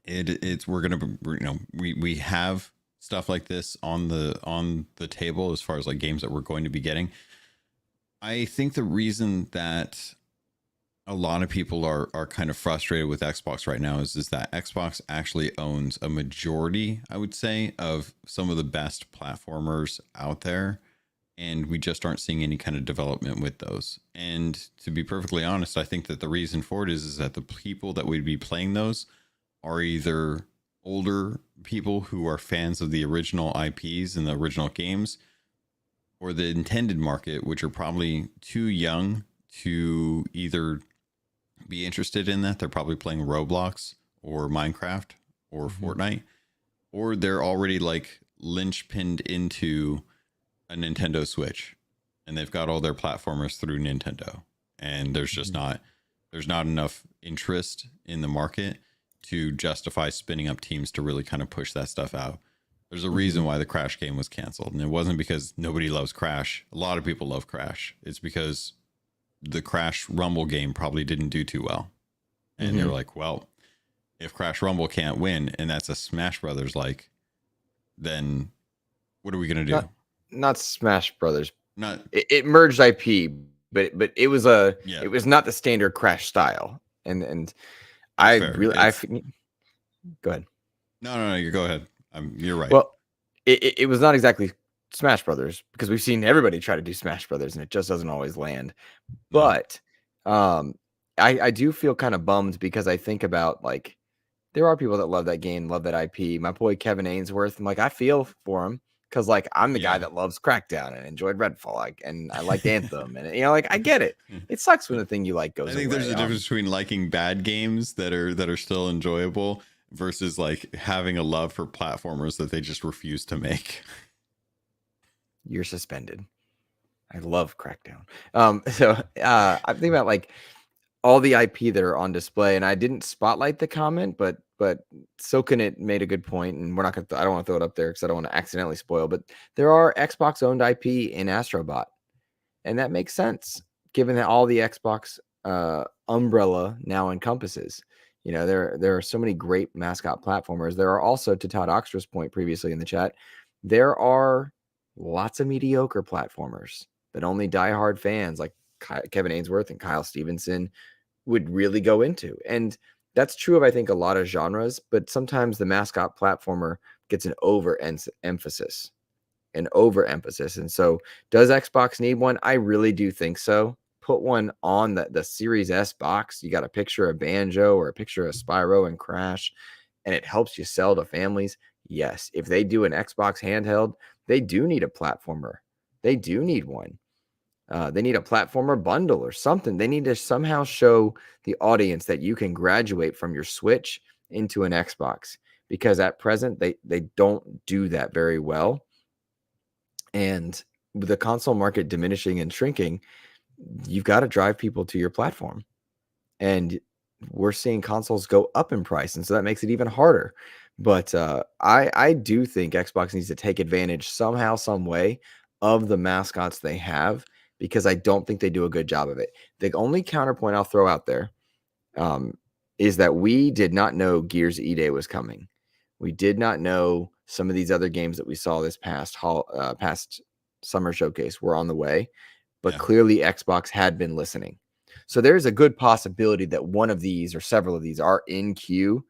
gonna we have stuff like this on the table as far as like games that we're going to be getting. I think the reason that a lot of people are kind of frustrated with Xbox right now is that Xbox actually owns a majority, I would say, of some of the best platformers out there, and we just aren't seeing any kind of development with those. And to be perfectly honest, I think that the reason for it is that the people that would be playing those are either older people who are fans of the original IPs and the original games, or the intended market, which are probably too young to either be interested in that. They're probably playing Roblox or Minecraft or Fortnite, or they're already like linchpinned into a Nintendo Switch, and they've got all their platformers through Nintendo, and there's just not enough interest in the market to justify spinning up teams to really kind of push that stuff out. There's a reason why the Crash game was canceled, and it wasn't because nobody loves Crash. A lot of people love Crash. It's because the Crash Rumble game probably didn't do too well. And they're like, well, if Crash Rumble can't win and that's a Smash Brothers like, then what are we going to do? Not Smash Brothers. It merged IP, but it was it was not the standard Crash style. And I go ahead. No, you go ahead. You're right. Well, it was not exactly Smash Brothers, because we've seen everybody try to do Smash Brothers and it just doesn't always land. But I do feel kind of bummed, because I think about, like, there are people that love that game, love that IP. My boy Kevin Ainsworth, I'm like, I feel for him, because like I'm the guy that loves Crackdown and enjoyed Redfall, and I liked Anthem, and like I get it. It sucks when the thing you like goes away. I think there's a difference between liking bad games that are still enjoyable versus like having a love for platformers that they just refuse to make. You're suspended. I love Crackdown. So I think about like all the IP that are on display, and I didn't spotlight the comment, but Sokenit made a good point, and we're not gonna. I don't want to throw it up there because I don't want to accidentally spoil. But there are Xbox owned IP in Astrobot, and that makes sense given that all the Xbox umbrella now encompasses. There are so many great mascot platformers. There are also, to Todd Oxtra's point previously in the chat, there are lots of mediocre platformers that only diehard fans like Kevin Ainsworth and Kyle Stevenson would really go into. And that's true of, I think, a lot of genres, but sometimes the mascot platformer gets an overemphasis. And so does Xbox need one? I really do think so. Put one on the Series S box. You got a picture of Banjo or a picture of Spyro and Crash, and it helps you sell to families. Yes. If they do an Xbox handheld, they do need a platformer. They do need one. They need a platformer bundle or something. They need to somehow show the audience that you can graduate from your Switch into an Xbox, because at present they don't do that very well. And with the console market diminishing and shrinking, you've got to drive people to your platform. And we're seeing consoles go up in price, and so that makes it even harder. But I do think Xbox needs to take advantage somehow, some way of the mascots they have, because I don't think they do a good job of it. The only counterpoint I'll throw out there is that we did not know Gears E-Day was coming. We did not know some of these other games that we saw this past summer showcase were on the way, but clearly Xbox had been listening. So there's a good possibility that one of these or several of these are in queue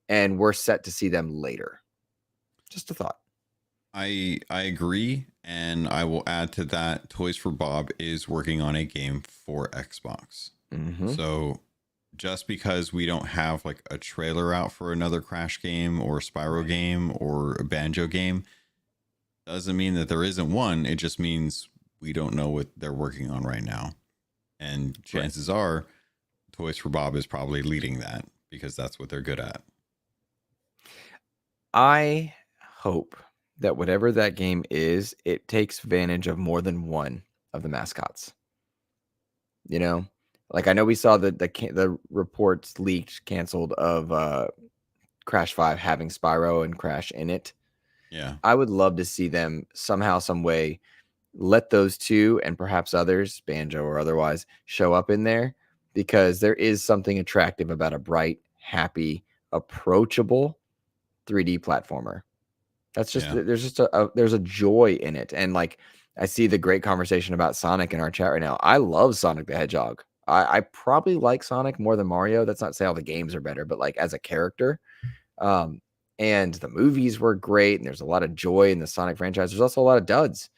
and we're set to see them later. Just a thought. I agree, and I will add to that. Toys for Bob is working on a game for Xbox. So just because we don't have like a trailer out for another Crash game or Spyro game or a Banjo game doesn't mean that there isn't one. It just means we don't know what they're working on right now. And chances are Toys for Bob is probably leading that because that's what they're good at. I hope that whatever that game is, it takes advantage of more than one of the mascots. You know, like I know we saw the reports leaked, canceled of Crash 5 having Spyro and Crash in it. Yeah. I would love to see them somehow, some way, let those two and perhaps others, Banjo or otherwise, show up in there, because there is something attractive about a bright, happy, approachable 3D platformer. That's just there's a joy in it. And like I see the great conversation about Sonic in our chat right now. I love Sonic the Hedgehog. I probably like Sonic more than Mario. That's not to say all the games are better, but like as a character. And the movies were great, and there's a lot of joy in the Sonic franchise. There's also a lot of duds.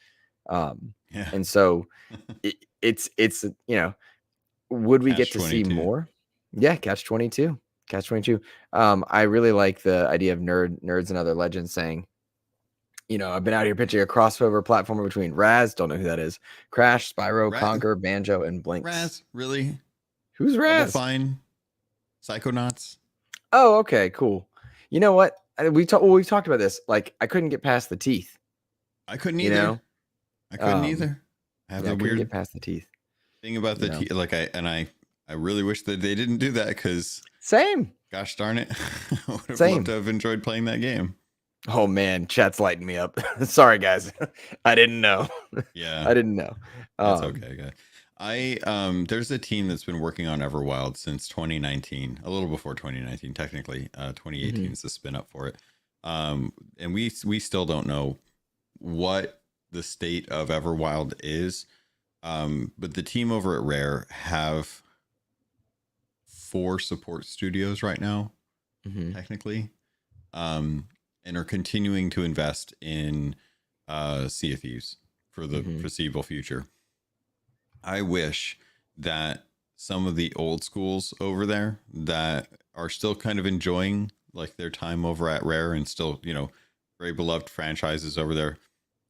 And so it's would we get to see more? Yeah, Catch 22. Catch 22. I really like the idea of nerds and other legends saying, I've been out here pitching a crossover platformer between Raz, don't know who that is, Crash, Spyro, Conquer, Banjo, and Blinks. Raz, really? Who's Raz? Fine. Psychonauts. Oh, okay, cool. You know what? We talked about this. Like, I couldn't get past the teeth. I couldn't either. I couldn't either. I have a weird get past the teeth thing about the teeth. Like I really wish that they didn't do that, because same. Gosh darn it, I would have loved to have enjoyed playing that game. Oh man, chat's lighting me up. Sorry guys, I didn't know. Yeah, I didn't know. That's okay, guys. There's a team that's been working on Everwild since 2019, a little before 2019, technically. 2018 is the spin up for it. And we still don't know what the state of Everwild is. But the team over at Rare have 4 support studios right now, technically, and are continuing to invest in Sea of Thieves for the foreseeable future. I wish that some of the old schools over there that are still kind of enjoying like their time over at Rare and still, very beloved franchises over there.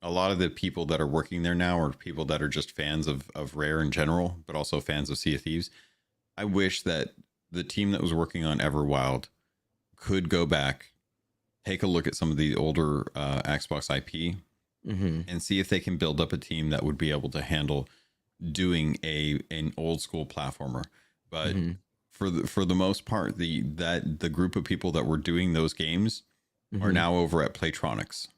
A lot of the people that are working there now are people that are just fans of Rare in general, but also fans of Sea of Thieves. I wish that the team that was working on Everwild could go back, take a look at some of the older Xbox IP, and see if they can build up a team that would be able to handle doing an old school platformer. But for the most part, the group of people that were doing those games are now over at Playtronics.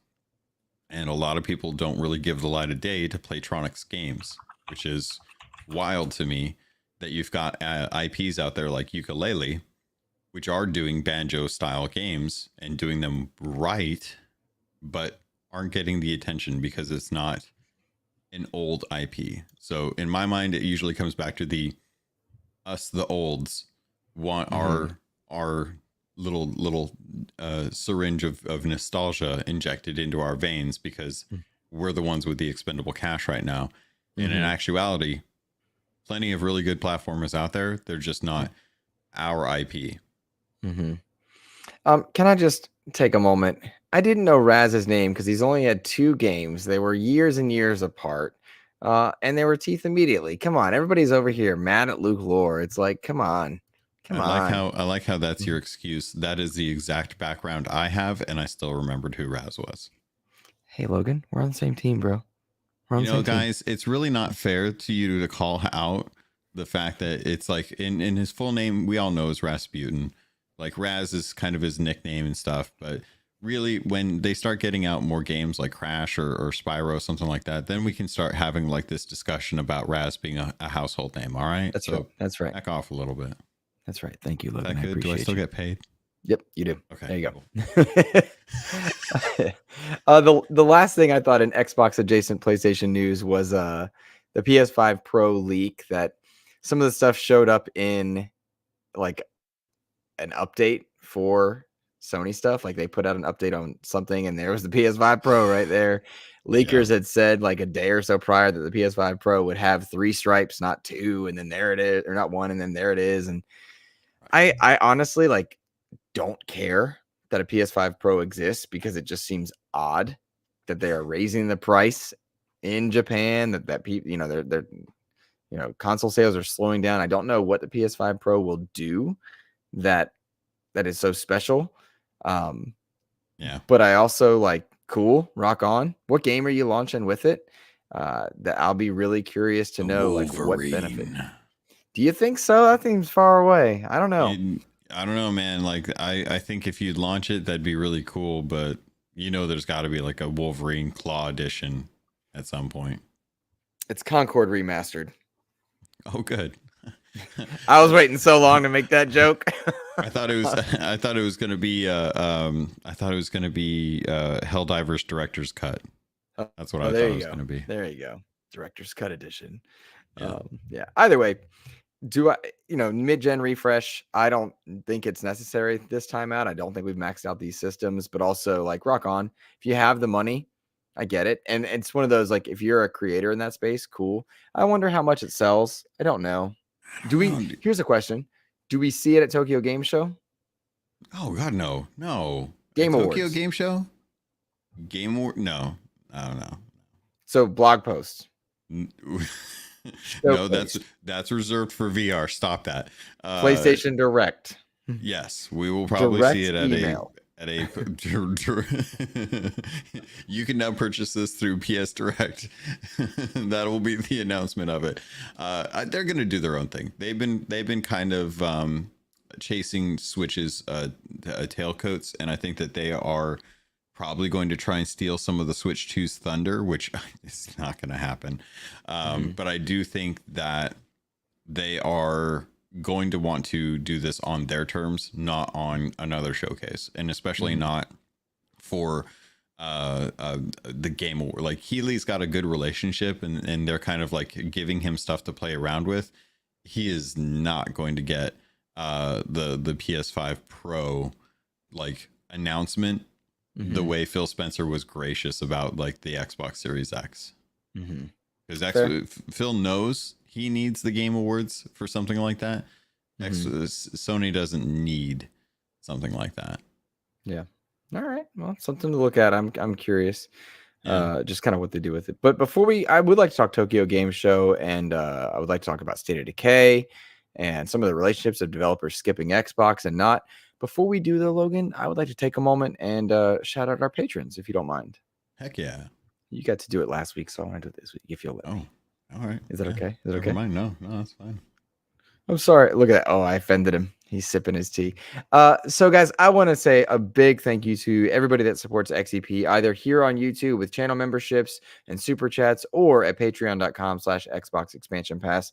And a lot of people don't really give the light of day to Playtronics games, which is wild to me, that you've got IPs out there like Ukulele, which are doing Banjo style games and doing them right, but aren't getting the attention because it's not an old IP. So in my mind, it usually comes back to the olds want our little syringe of nostalgia injected into our veins, because we're the ones with the expendable cash right now. And in actuality, plenty of really good platformers out there. They're just not our IP. Can I just take a moment? I didn't know Raz's name because he's only had 2 games. They were years and years apart. And they were teeth immediately. Come on, everybody's over here mad at Lohr. It's like, come on. I like how that's your excuse. That is the exact background I have, and I still remembered who Raz was. Hey Logan, we're on the same team, bro. Guys, it's really not fair to you to call out the fact that it's like in his full name, we all know is Rasputin. Like Raz is kind of his nickname and stuff, but really when they start getting out more games like Crash or Spyro, something like that, then we can start having like this discussion about Raz being a household name. All right. That's right. Back off a little bit. That's right. Thank you, Logan. Is that good? Do I still get paid? Yep, you do. Okay. There you Cool. go. The last thing I thought in Xbox adjacent PlayStation news was the PS5 Pro leak that some of the stuff showed up in like an update for Sony stuff. Like they put out an update on something and there was the PS5 Pro right there. Leakers had said like a day or so prior that the PS5 Pro would have 3 stripes, not 2, and then there it is, or not 1, and then there it is. And I honestly like don't care that a PS5 Pro exists because it just seems odd that they are raising the price in Japan, that people, they're console sales are slowing down. I don't know what the PS5 Pro will do that is so special. But I also like, cool, rock on. What game are you launching with it? That I'll be really curious to know like what benefit. Do you think so? That seems far away. I don't know. I don't know, man. Like I think if you'd launch it, that'd be really cool. But there's got to be like a Wolverine Claw edition at some point. It's Concord remastered. Oh, good. I was waiting so long to make that joke. I thought it was going to be Helldivers Director's Cut. That's what I thought it was going to be. There you go. Director's Cut edition. Yeah. Either way, mid-gen refresh, I don't think it's necessary this time out. I don't think we've maxed out these systems, but also like rock on. If you have the money, I get it. And it's one of those, like, if you're a creator in that space, cool. I wonder how much it sells. I don't know. Here's a question. Do we see it at Tokyo Game Show? Oh God, no. Game Awards. Tokyo Game Show? No, I don't know. So blog posts. No, that's reserved for VR. Stop that. PlayStation Direct. Yes, we will probably see it at a you can now purchase this through PS Direct. That will be the announcement of it. They're going to do their own thing. They've been kind of chasing Switch's tailcoats, and I think that they are probably going to try and steal some of the Switch 2's thunder, which is not going to happen. But I do think that they are going to want to do this on their terms, not on another showcase, and especially not for the Game Award. Like Healy's got a good relationship, and they're kind of like giving him stuff to play around with. He is not going to get the PS5 Pro like announcement the way Phil Spencer was gracious about like the Xbox Series X, because Phil knows he needs the Game Awards for something like that. Sony doesn't need something like that. Yeah. All right. Well, something to look at. I'm curious. Just kind of what they do with it. But before I would like to talk Tokyo Game Show, and I would like to talk about State of Decay and some of the relationships of developers skipping Xbox and not. Before we do though, Logan, I would like to take a moment and shout out our patrons, if you don't mind. Heck yeah. You got to do it last week, so I want to do it this week, if you'll let me. All right. Is that okay? Is that Never okay? mind. No, that's fine. I'm sorry. Look at that. Oh, I offended him. He's sipping his tea. So guys, I want to say a big thank you to everybody that supports XEP, either here on YouTube with channel memberships and super chats, or at patreon.com/Xbox Expansion Pass.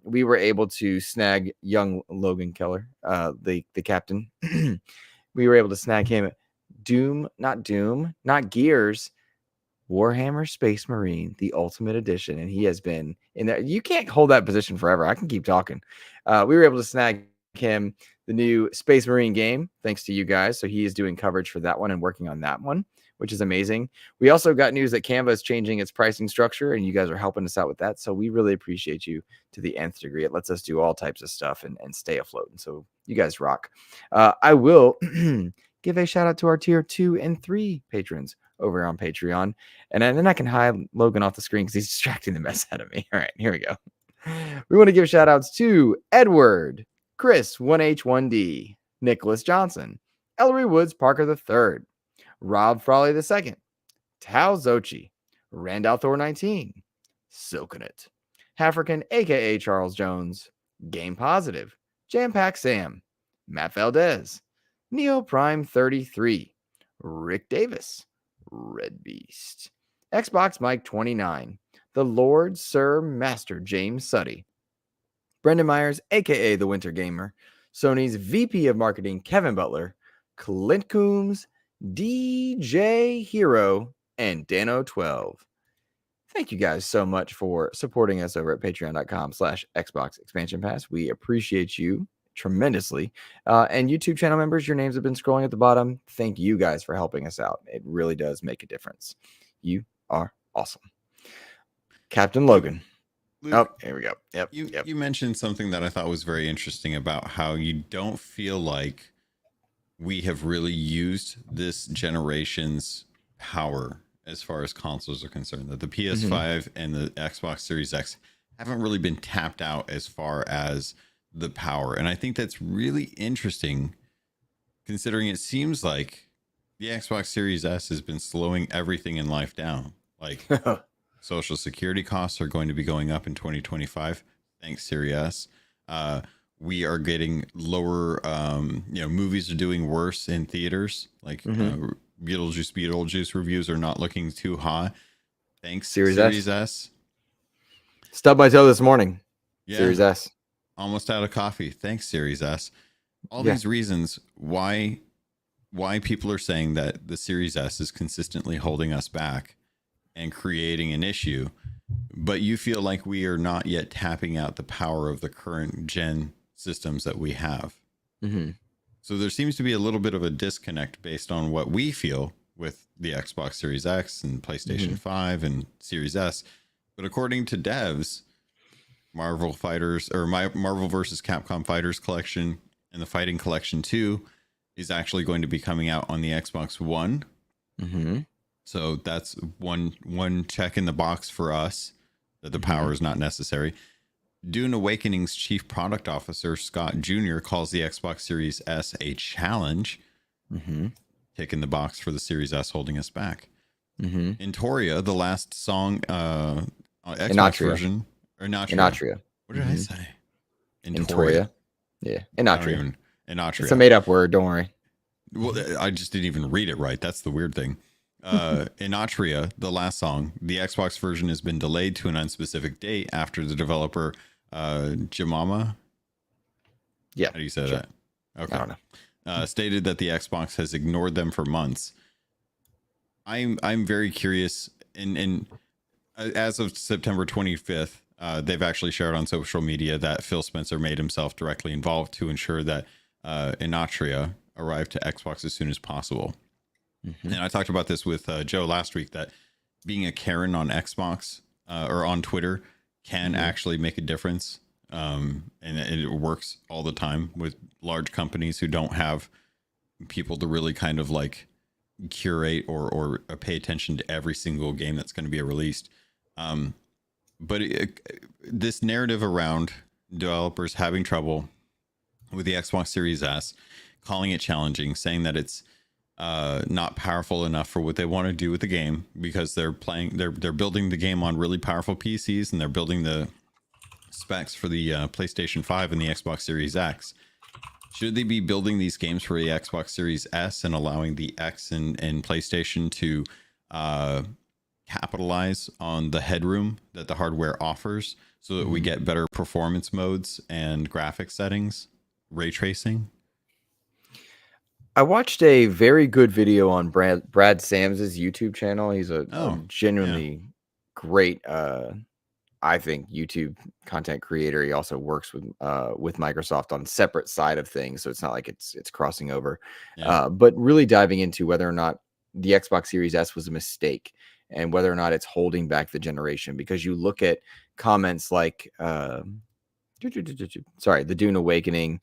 We were able to snag young Logan Keller, the captain. We were able to snag him not Gears, Warhammer Space Marine, the Ultimate Edition, and he has been in there. You can't hold that position forever. I can keep talking. We were able to snag him the new Space Marine game, thanks to you guys. So he is doing coverage for that one and working on that one, which is amazing. We also got news that Canva is changing its pricing structure, and you guys are helping us out with that. So we really appreciate you to the nth degree. It lets us do all types of stuff and stay afloat. And so you guys rock. I will give a shout out to our tier 2 and 3 patrons over on Patreon. And then I can hide Logan off the screen because he's distracting the mess out of me. All right, here we go. We want to give shout outs to Edward, Chris 1H1D, Nicholas Johnson, Ellery Woods Parker III, Rob Frawley II, Tao Zochi, Randall Thor 19, Silkenit, Hafrican aka Charles Jones, Game Positive, Jam Pack Sam, Matt Valdez, Neo Prime 33, Rick Davis, Red Beast, Xbox Mike 29, the Lord Sir Master James Suddy, Brendan Myers aka the Winter Gamer, Sony's VP of Marketing, Kevin Butler, Clint Coombs, DJ Hero, and Dano12. Thank you guys so much for supporting us over at patreon.com/Xbox Expansion Pass. We appreciate you tremendously. And YouTube channel members, your names have been scrolling at the bottom. Thank you guys for helping us out. It really does make a difference. You are awesome. Captain Logan. Luke, oh, here we go. Yep. You mentioned something that I thought was very interesting about how you don't feel like we have really used this generation's power as far as consoles are concerned, that the PS5 and the Xbox Series X haven't really been tapped out as far as the power. And I think that's really interesting, considering it seems like the Xbox Series S has been slowing everything in life down. Like Social Security costs are going to be going up in 2025. Thanks, Series S. We are getting lower, movies are doing worse in theaters. Like Beetlejuice reviews are not looking too high. Thanks, Series S. Stubbed my toe this morning. Yeah. Series S. Almost out of coffee. Thanks, Series S. All these reasons why people are saying that the Series S is consistently holding us back and creating an issue, but you feel like we are not yet tapping out the power of the current gen systems that we have. So there seems to be a little bit of a disconnect based on what we feel with the Xbox Series X and PlayStation 5 and Series S. But according to devs, Marvel vs. Capcom Fighters Collection and the Fighting Collection 2 is actually going to be coming out on the Xbox One. So that's one check in the box for us that the power is not necessary. Dune Awakening's chief product officer, Scott Jr., calls the Xbox Series S a challenge. Tick in the box for the Series S holding us back. Intoria, the last song, Xbox Inatria. version. Or Inatria. What did I say? Intoria. Yeah. Inatria. Inatria. It's a made up word. Don't worry. Well, I just didn't even read it right. That's the weird thing. Inatria, the last song, the Xbox version has been delayed to an unspecific date after the developer Jamama. Yeah. How do you say that? Okay. I don't know. Stated that the Xbox has ignored them for months. I'm very curious. And as of September 25th, they've actually shared on social media that Phil Spencer made himself directly involved to ensure that Inatria arrived to Xbox as soon as possible. And I talked about this with Joe last week, that being a Karen on Xbox or on Twitter can actually make a difference. And it works all the time with large companies who don't have people to really kind of like curate or pay attention to every single game that's going to be released. But this narrative around developers having trouble with the Xbox Series S, calling it challenging, saying that it's not powerful enough for what they want to do with the game, because they're building the game on really powerful PCs and they're building the specs for the PlayStation 5 and the Xbox Series X. Should they be building these games for the Xbox Series S and allowing the X and PlayStation to capitalize on the headroom that the hardware offers so that we get better performance modes and graphic settings, ray tracing? I watched a very good video on Brad Sams's YouTube channel. He's a genuinely great, I think, YouTube content creator. He also works with Microsoft on separate side of things, so it's not like it's crossing over. But really diving into whether or not the Xbox Series S was a mistake and whether or not it's holding back the generation. Because you look at comments like, the Dune Awakening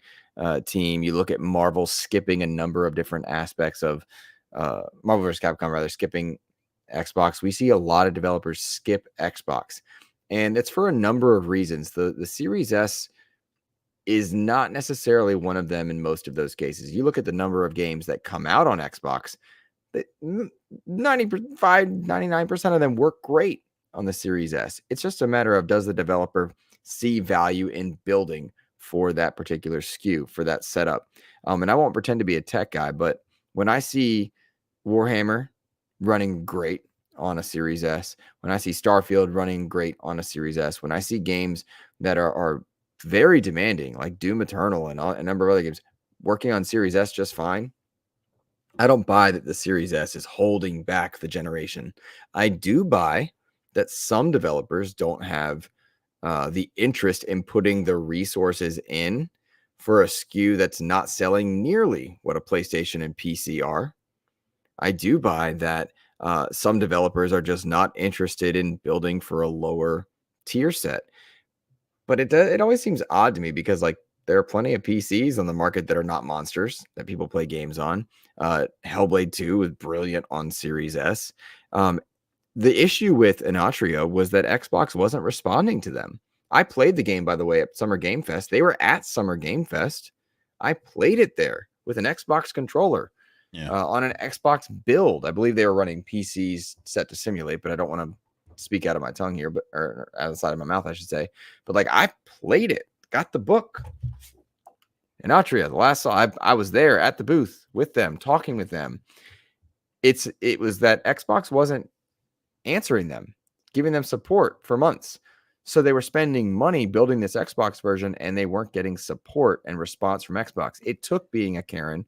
team, you look at Marvel skipping a number of different aspects of Marvel vs. Capcom, rather, skipping Xbox. We see a lot of developers skip Xbox, and it's for a number of reasons. The Series S is not necessarily one of them in most of those cases. You look at the number of games that come out on Xbox, 99% of them work great on the Series S. It's just a matter of, does the developer see value in building for that particular SKU, for that setup? And I won't pretend to be a tech guy, but when I see Warhammer running great on a Series S, when I see Starfield running great on a Series S, when I see games that are very demanding, like Doom Eternal and a number of other games, working on Series S just fine. I don't buy that the Series S is holding back the generation. I do buy that some developers don't have the interest in putting the resources in for a SKU that's not selling nearly what a PlayStation and PC are. I do buy that some developers are just not interested in building for a lower tier set. But it always seems odd to me because like there are plenty of PCs on the market that are not monsters that people play games on. Hellblade 2 was brilliant on Series S. The issue with Inatria was that Xbox wasn't responding to them. I played the game, by the way, at Summer Game Fest. They were at Summer Game Fest. I played it there with an Xbox controller on an Xbox build. I believe they were running PCs set to simulate, but I don't want to speak out of my tongue here, but or out of the side of my mouth, I should say. But like I played it, got the book. Inatria, the last I was there at the booth with them, talking with them. It was that Xbox wasn't answering them, giving them support for months. So they were spending money building this Xbox version and they weren't getting support and response from Xbox. It took being a Karen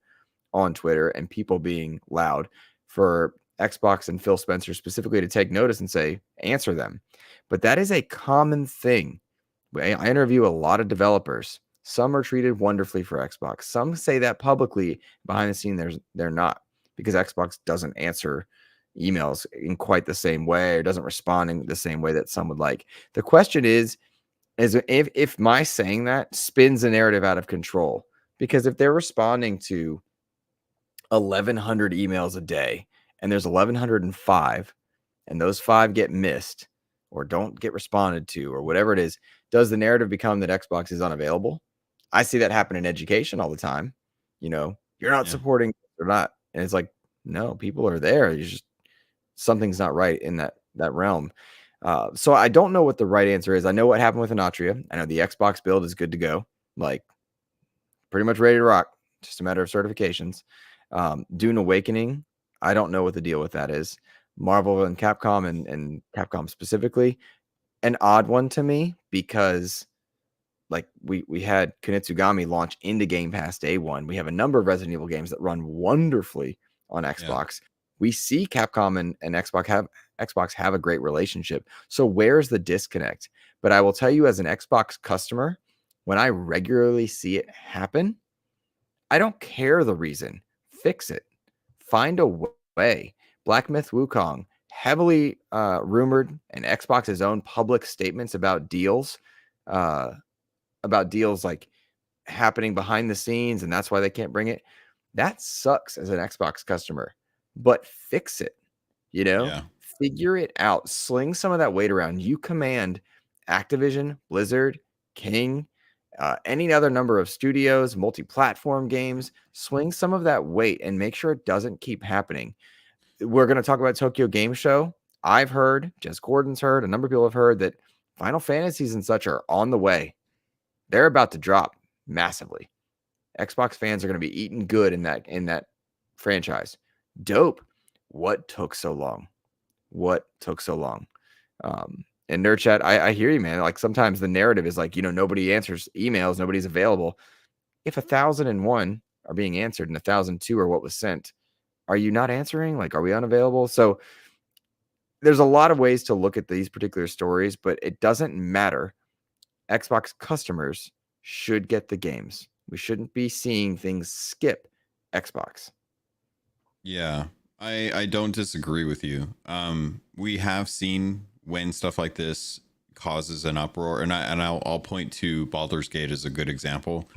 on Twitter and people being loud for Xbox and Phil Spencer specifically to take notice and say, answer them. But that is a common thing. I interview a lot of developers. Some are treated wonderfully for Xbox. Some say that publicly. Behind the scene, they're not, because Xbox doesn't answer emails in quite the same way or doesn't respond in the same way that some would like. The question is if my saying that spins the narrative out of control, because if they're responding to 1,100 emails a day and there's 1,105 and those 5 get missed or don't get responded to or whatever it is, does the narrative become that Xbox is unavailable? I see that happen in education all the time. You know, you're not supporting or not. And it's like, no, people are there. You just, something's not right in that realm. So I don't know what the right answer is. I know what happened with Inatria. I know the Xbox build is good to go, like pretty much ready to rock. Just a matter of certifications. Dune Awakening, I don't know what the deal with that is. Marvel and Capcom and Capcom specifically, an odd one to me because like we had Kunitsugami launch into Game Pass day one. We have a number of Resident Evil games that run wonderfully on Xbox. Yeah. We see Capcom and Xbox have a great relationship. So where's the disconnect? But I will tell you, as an Xbox customer, when I regularly see it happen, I don't care the reason. Fix it. Find a way. Black Myth Wukong, heavily rumored, and Xbox's own public statements about deals like happening behind the scenes, and that's why they can't bring it. That sucks as an Xbox customer, but fix it. You know, figure it out. Sling some of that weight around. You command Activision, Blizzard, King, any other number of studios, multi-platform games. Swing some of that weight and make sure it doesn't keep happening. We're going to talk about Tokyo Game Show. I've heard, Jess Gordon's heard, a number of people have heard that Final Fantasies and such are on the way. They're about to drop massively. Xbox fans are going to be eating good in that franchise. Dope. What took so long? And Nerd Chat, I hear you, man. Like sometimes the narrative is like, you know, nobody answers emails, nobody's available. If 1,001 are being answered and 1,002 are what was sent, are you not answering? Like, are we unavailable? So there's a lot of ways to look at these particular stories, but it doesn't matter. Xbox customers should get the games. We shouldn't be seeing things skip Xbox. Yeah, I don't disagree with you. We have seen when stuff like this causes an uproar, and I'll point to Baldur's Gate as a good example.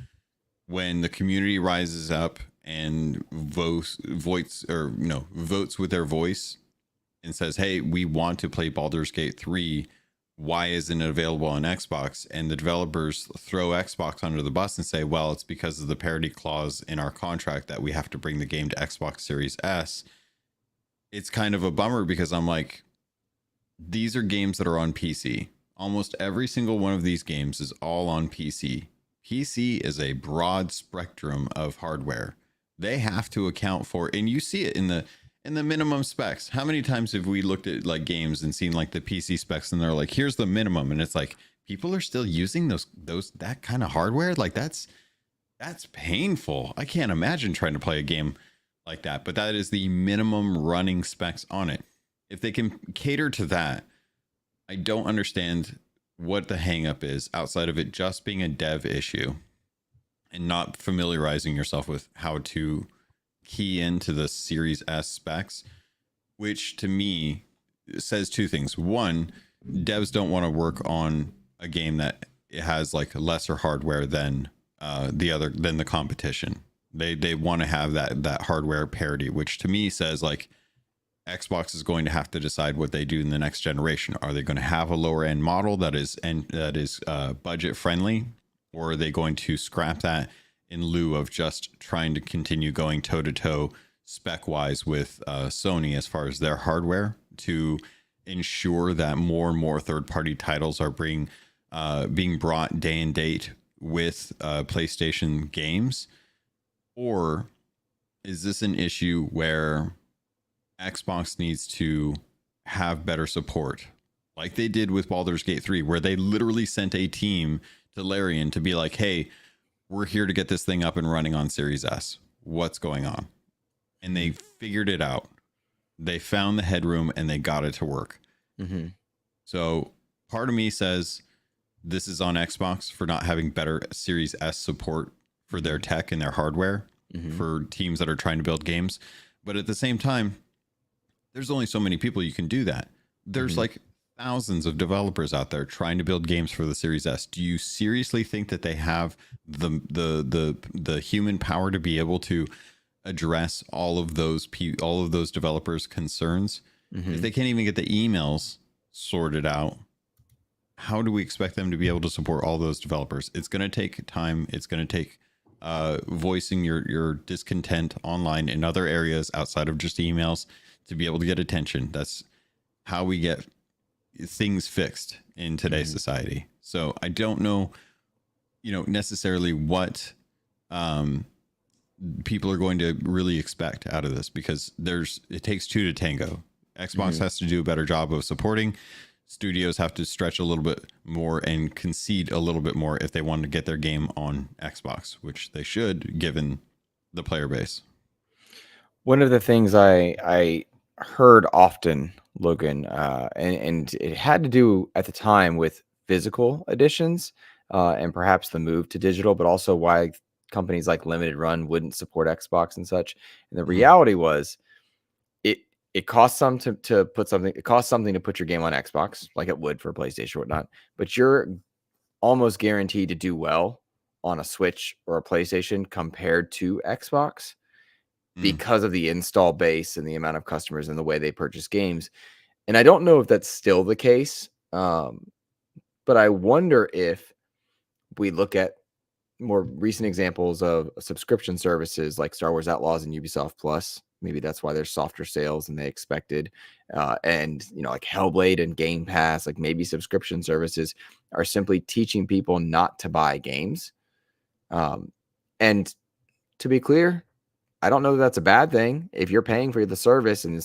When the community rises up and votes with their voice and says, hey, we want to play Baldur's Gate 3. Why isn't it available on Xbox? And the developers throw Xbox under the bus and say, well, it's because of the parity clause in our contract that we have to bring the game to Xbox Series S. It's kind of a bummer because I'm like, these are games that are on PC. Almost every single one of these games is all on PC. PC is a broad spectrum of hardware. They have to account for, and you see it in the minimum specs. How many times have we looked at like games and seen like the PC specs and they're like, here's the minimum, and it's like people are still using that kind of hardware. Like that's painful. I can't imagine trying to play a game like that, but that is the minimum running specs on it. If they can cater to that, I don't understand what the hang up is outside of it just being a dev issue and not familiarizing yourself with how to key into the Series S specs, which to me says two things. One, devs don't want to work on a game that has like lesser hardware than the competition. They want to have that hardware parity, which to me says like Xbox is going to have to decide what they do in the next generation. Are they going to have a lower end model that is budget friendly, or are they going to scrap that in lieu of just trying to continue going toe to toe spec wise with Sony as far as their hardware to ensure that more and more third party titles are being brought day and date with PlayStation games? Or is this an issue where Xbox needs to have better support, like they did with Baldur's Gate 3, where they literally sent a team to Larian to be like, hey, we're here to get this thing up and running on Series S. What's going on? And they figured it out. They found the headroom and they got it to work. Mm-hmm. So part of me says this is on Xbox for not having better Series S support for their tech and their hardware for teams that are trying to build games. But at the same time, there's only so many people you can do that. There's like thousands of developers out there trying to build games for the Series S. Do you seriously think that they have the human power to be able to address all of those developers' concerns? If they can't even get the emails sorted out, how do we expect them to be able to support all those developers? It's going to take time. It's going to take voicing your discontent online in other areas outside of just emails to be able to get attention. That's how we get things fixed in today's society. So I don't know, necessarily what people are going to really expect out of this, because it takes two to tango. Xbox has to do a better job of supporting. Studios have to stretch a little bit more and concede a little bit more if they want to get their game on Xbox, which they should, given the player base. One of the things I heard often, Logan, and it had to do at the time with physical editions and perhaps the move to digital, but also why companies like Limited Run wouldn't support Xbox and such. And the reality was it costs some to put something. It costs something to put your game on Xbox, like it would for PlayStation or whatnot. But you're almost guaranteed to do well on a Switch or a PlayStation compared to Xbox because of the install base and the amount of customers and the way they purchase games. And I don't know if that's still the case, but I wonder if we look at more recent examples of subscription services like Star Wars Outlaws and Ubisoft Plus. Maybe that's why there's softer sales than they expected. And, like Hellblade and Game Pass, like maybe subscription services are simply teaching people not to buy games. And to be clear, I don't know that that's a bad thing. If you're paying for the service and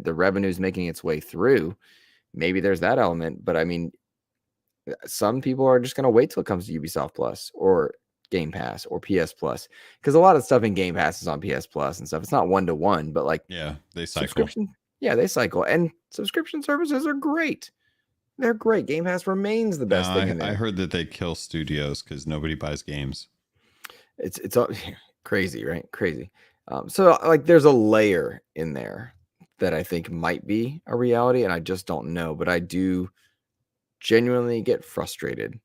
the revenue is making its way through, maybe there's that element. But I mean, some people are just going to wait till it comes to Ubisoft Plus or Game Pass or PS Plus, because a lot of stuff in Game Pass is on PS Plus and stuff. It's not 1-to-1, but like they cycle. They cycle, and subscription services are great. They're great. Game Pass remains the best thing in there. I heard that they kill studios because nobody buys games. It's all crazy, right? Crazy. So like there's a layer in there that I think might be a reality, and I just don't know. But I do genuinely get frustrated.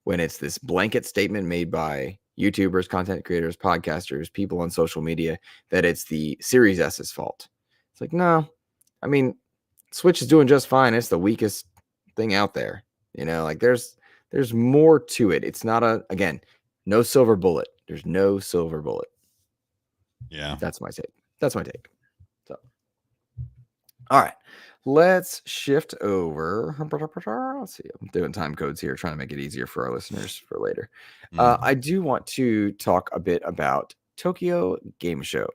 When it's this blanket statement made by YouTubers, content creators, podcasters, people on social media that it's the Series S's fault. It's like, no, I mean, Switch is doing just fine. It's the weakest thing out there. Like there's more to it. It's not no silver bullet. There's no silver bullet. Yeah. That's my take. So, all right. Let's shift over. Let's see. I'm doing time codes here, trying to make it easier for our listeners for later. I do want to talk a bit about Tokyo Game Show.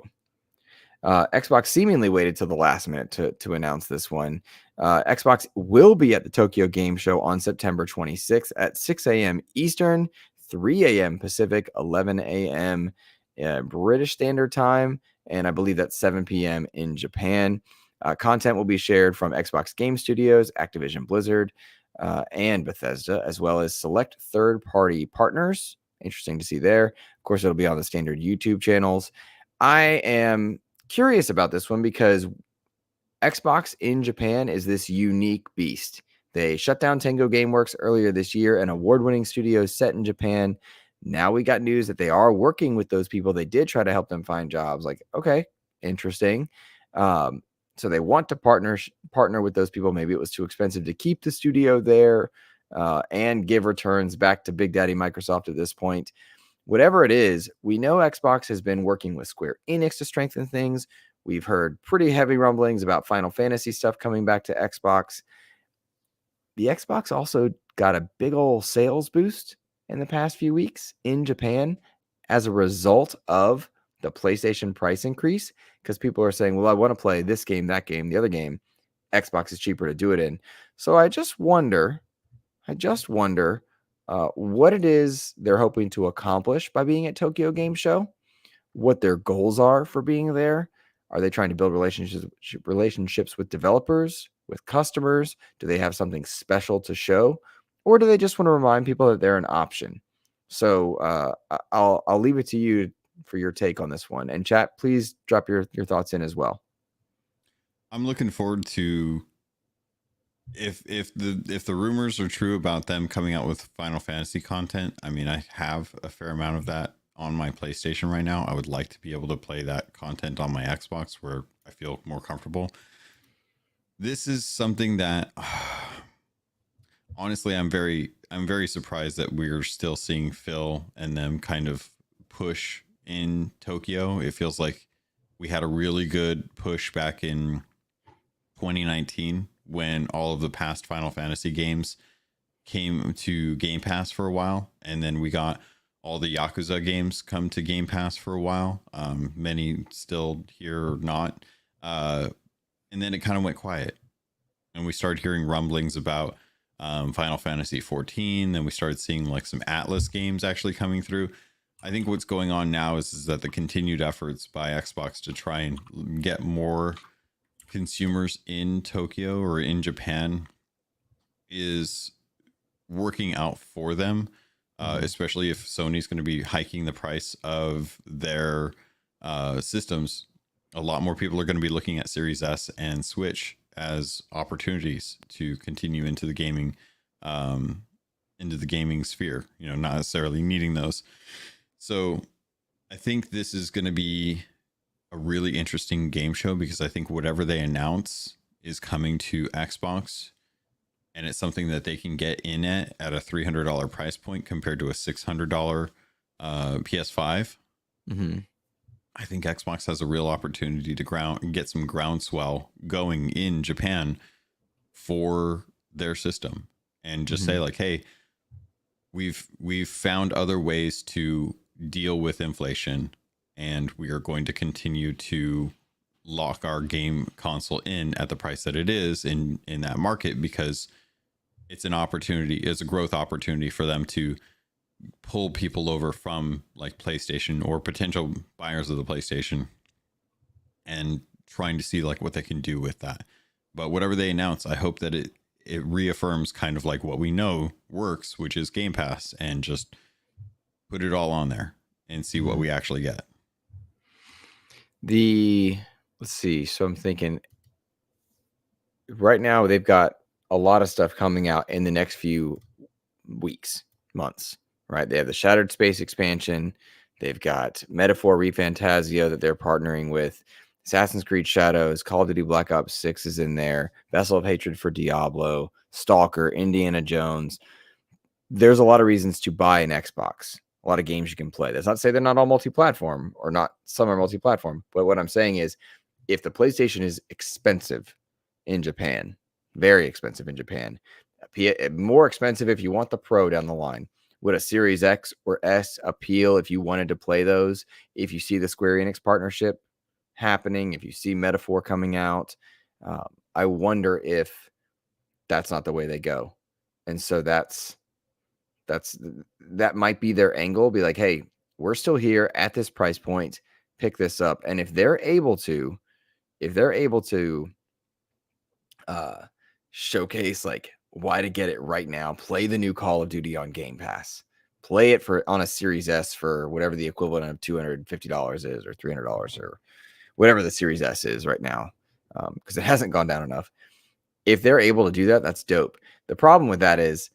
Xbox seemingly waited till the last minute to announce this one. Xbox will be at the Tokyo Game Show on September 26th at 6 a.m. Eastern, 3 a.m. Pacific, 11 a.m. British Standard Time, and I believe that's 7 p.m. in Japan. Content will be shared from Xbox Game Studios, Activision Blizzard, and Bethesda, as well as select third-party partners. Interesting to see there. Of course, it'll be on the standard YouTube channels. I am curious about this one because Xbox in Japan is this unique beast. They shut down Tango Gameworks earlier this year, an award-winning studio set in Japan. Now we got news that they are working with those people. They did try to help them find jobs. Like, okay, interesting. So they want to partner with those people. Maybe it was too expensive to keep the studio there and give returns back to Big Daddy Microsoft at this point. Whatever it is, we know Xbox has been working with Square Enix to strengthen things. We've heard pretty heavy rumblings about Final Fantasy stuff coming back to Xbox. The Xbox also got a big old sales boost in the past few weeks in Japan as a result of the PlayStation price increase, because people are saying, well, I want to play this game, that game, the other game. Xbox is cheaper to do it in. So I just wonder what it is they're hoping to accomplish by being at Tokyo Game Show, what their goals are for being there. Are they trying to build relationships with developers, with customers? Do they have something special to show? Or do they just want to remind people that they're an option? So I'll leave it to you for your take on this one. And chat, please drop your thoughts in as well. I'm looking forward to if the rumors are true about them coming out with Final Fantasy content. I mean, I have a fair amount of that on my PlayStation right now. I would like to be able to play that content on my Xbox where I feel more comfortable. This is something that honestly, I'm very surprised that we're still seeing Phil and them kind of push in Tokyo. It feels like we had a really good push back in 2019 when all of the past Final Fantasy games came to Game Pass for a while, and then we got all the Yakuza games come to Game Pass for a while. Many still here or not. And then it kind of went quiet. And we started hearing rumblings about Final Fantasy 14. Then we started seeing like some Atlas games actually coming through. I think what's going on now is that the continued efforts by Xbox to try and get more consumers in Tokyo or in Japan is working out for them. Especially if Sony's going to be hiking the price of their systems. A lot more people are going to be looking at Series S and Switch as opportunities to continue into the gaming sphere, you know, not necessarily needing those. So I think this is going to be a really interesting game show, because I think whatever they announce is coming to Xbox. And it's something that they can get in at a $300 price point compared to a $600 PS5. Mm-hmm. I think Xbox has a real opportunity to get some groundswell going in Japan for their system, and just say like, hey, we've found other ways to deal with inflation, and we are going to continue to lock our game console in at the price that it is in that market, because it's an opportunity, it's a growth opportunity for them to pull people over from like PlayStation or potential buyers of the PlayStation, and trying to see like what they can do with that. But whatever they announce, I hope that it reaffirms kind of like what we know works, which is Game Pass, and just put it all on there and see what we actually get. Let's see. So I'm thinking right now they've got a lot of stuff coming out in the next few weeks, months, right? They have the Shattered Space expansion. They've got Metaphor ReFantazio that they're partnering with. Assassin's Creed Shadows, Call of Duty Black Ops 6 is in there. Vessel of Hatred for Diablo, Stalker, Indiana Jones. There's a lot of reasons to buy an Xbox. A lot of games you can play. That's not to say they're not all multi-platform, or not some are multi-platform. But what I'm saying is, if the PlayStation is expensive in Japan, very expensive in Japan, more expensive if you want the Pro down the line, would a Series X or S appeal if you wanted to play those? If you see the Square Enix partnership happening, if you see Metaphor coming out, I wonder if that's not the way they go. And so that might be their angle. Be like, hey, we're still here at this price point. Pick this up. And if they're able to showcase like why to get it right now, play the new Call of Duty on Game Pass, play it on a Series S for whatever the equivalent of $250 is, or $300, or whatever the Series S is right now, because it hasn't gone down enough. If they're able to do that, that's dope. The problem with that is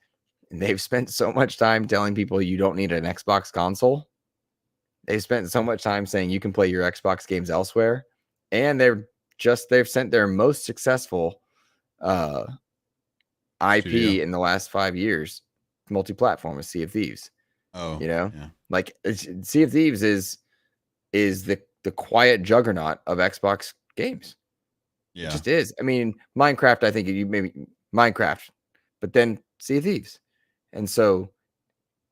they've spent so much time telling people you don't need an Xbox console. They've spent so much time saying you can play your Xbox games elsewhere, and they've sent their most successful IP in the last 5 years multi-platform with Sea of Thieves. Oh, like Sea of Thieves is the quiet juggernaut of Xbox games. Yeah, it just is. I mean, Minecraft, I think you maybe Minecraft, but then Sea of Thieves, and so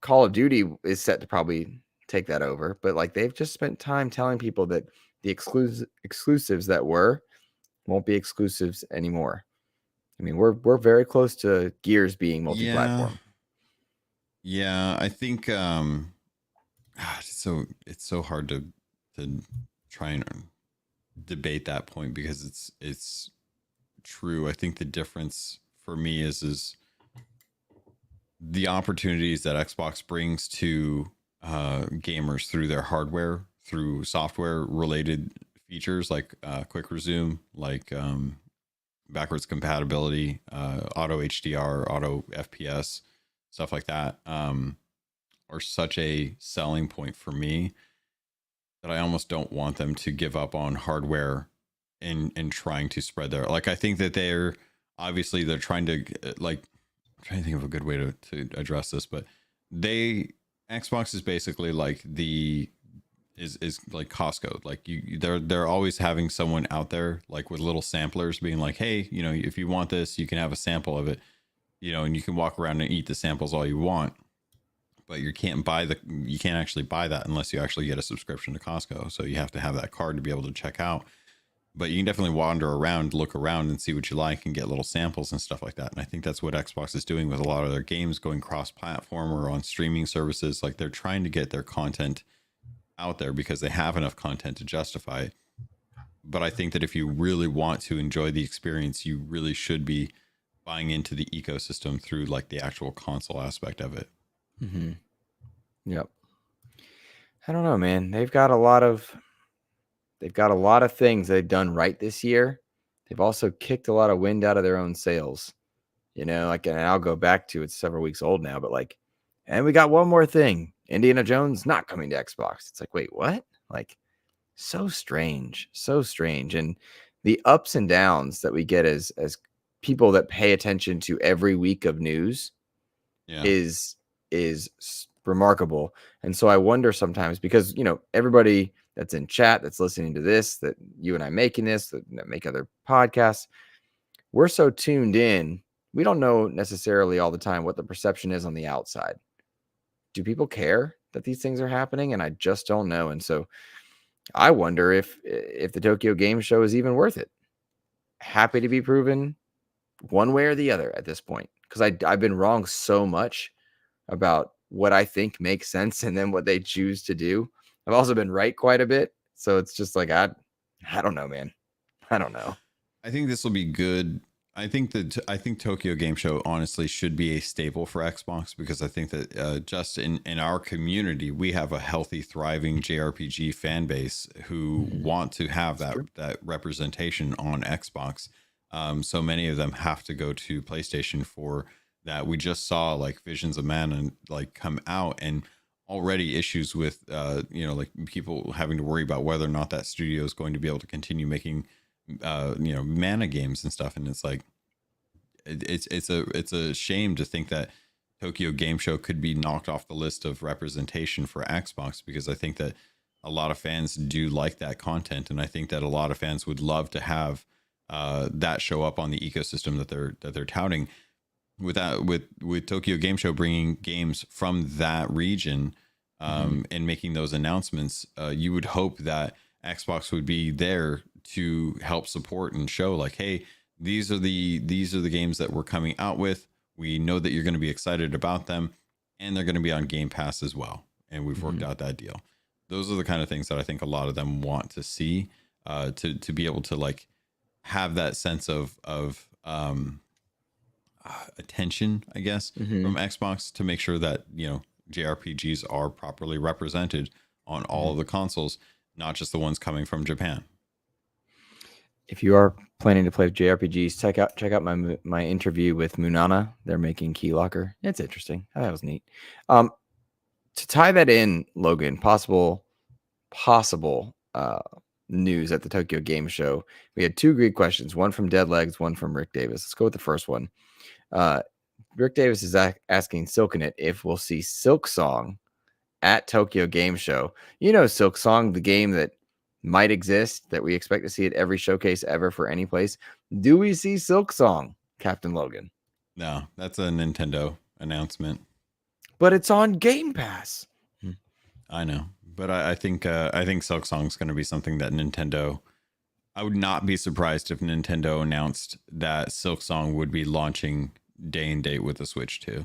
Call of Duty is set to probably take that over. But like they've just spent time telling people that the exclusives that won't be exclusives anymore. I mean, we're very close to Gears being multi-platform. Yeah, I think it's so hard to try and debate that point, because it's true. I think the difference for me is the opportunities that Xbox brings to gamers through their hardware, through software related features like quick resume, like backwards compatibility, auto HDR, auto FPS, stuff like that, are such a selling point for me that I almost don't want them to give up on hardware in trying to spread their, like, I think that they're trying to, like, I'm trying to think of a good way to address this, but Xbox is basically like is like Costco. Like they're always having someone out there like with little samplers being like, hey, if you want this, you can have a sample of it, and you can walk around and eat the samples all you want, but you can't actually buy that unless you actually get a subscription to Costco. So you have to have that card to be able to check out. But you can definitely wander around, look around, and see what you like, and get little samples and stuff like that. And I think that's what Xbox is doing with a lot of their games going cross-platform or on streaming services. Like they're trying to get their content out there because they have enough content to justify it. But I think that if you really want to enjoy the experience, you really should be buying into the ecosystem through like the actual console aspect of it. Mm-hmm. Yep. I don't know, man. They've got a lot of things they've done right this year. They've also kicked a lot of wind out of their own sails. Like, and I'll go back to, it's several weeks old now, but like, and we got one more thing. Indiana Jones not coming to Xbox. It's like, wait, what? Like, so strange. And the ups and downs that we get as people that pay attention to every week of news is remarkable. And so I wonder sometimes, because everybody that's in chat, that's listening to this, that you and I making this, that make other podcasts, we're so tuned in, we don't know necessarily all the time what the perception is on the outside. Do people care that these things are happening? And I just don't know. And so I wonder if the Tokyo Game Show is even worth it. Happy to be proven one way or the other at this point, because I've been wrong so much about what I think makes sense and then what they choose to do. I've also been right quite a bit. So it's just like, I don't know, man. I don't know. I think this will be good. I think Tokyo Game Show honestly should be a staple for Xbox, because I think that just in our community, we have a healthy, thriving JRPG fan base who want to have that representation on Xbox. So many of them have to go to PlayStation for that. We just saw like Visions of Mana like come out, and already issues with like people having to worry about whether or not that studio is going to be able to continue making Mana games and stuff. And it's like it's a shame to think that Tokyo Game Show could be knocked off the list of representation for Xbox, because I think that a lot of fans do like that content, and I think that a lot of fans would love to have that show up on the ecosystem that they're touting. With Tokyo Game Show bringing games from that region and making those announcements, you would hope that Xbox would be there to help support and show like, hey, these are the games that we're coming out with. We know that you're going to be excited about them, and they're going to be on Game Pass as well. And we've worked out that deal. Those are the kind of things that I think a lot of them want to see, to be able to like have that sense of attention, I guess, from Xbox to make sure that, you know, JRPGs are properly represented on all of the consoles, not just the ones coming from Japan. If you are planning to play JRPGs, check out my interview with Munana. They're making Keelhauled. It's interesting. That was neat. To tie that in, Logan, possible news at the Tokyo Game Show. We had 2 great questions, one from Deadlegs, one from Rick Davis. Let's go with the first one. Rick Davis is asking Silkenit if we'll see Silk Song at Tokyo Game Show. You know, Silk Song, the game that might exist, that we expect to see at every showcase ever for any place. Do we see Silk Song, Captain Logan? No, that's a Nintendo announcement. But it's on Game Pass. I know, but I think Silk Song's going to be something that Nintendo. I would not be surprised if Nintendo announced that Silk Song would be launching day and date with the Switch 2.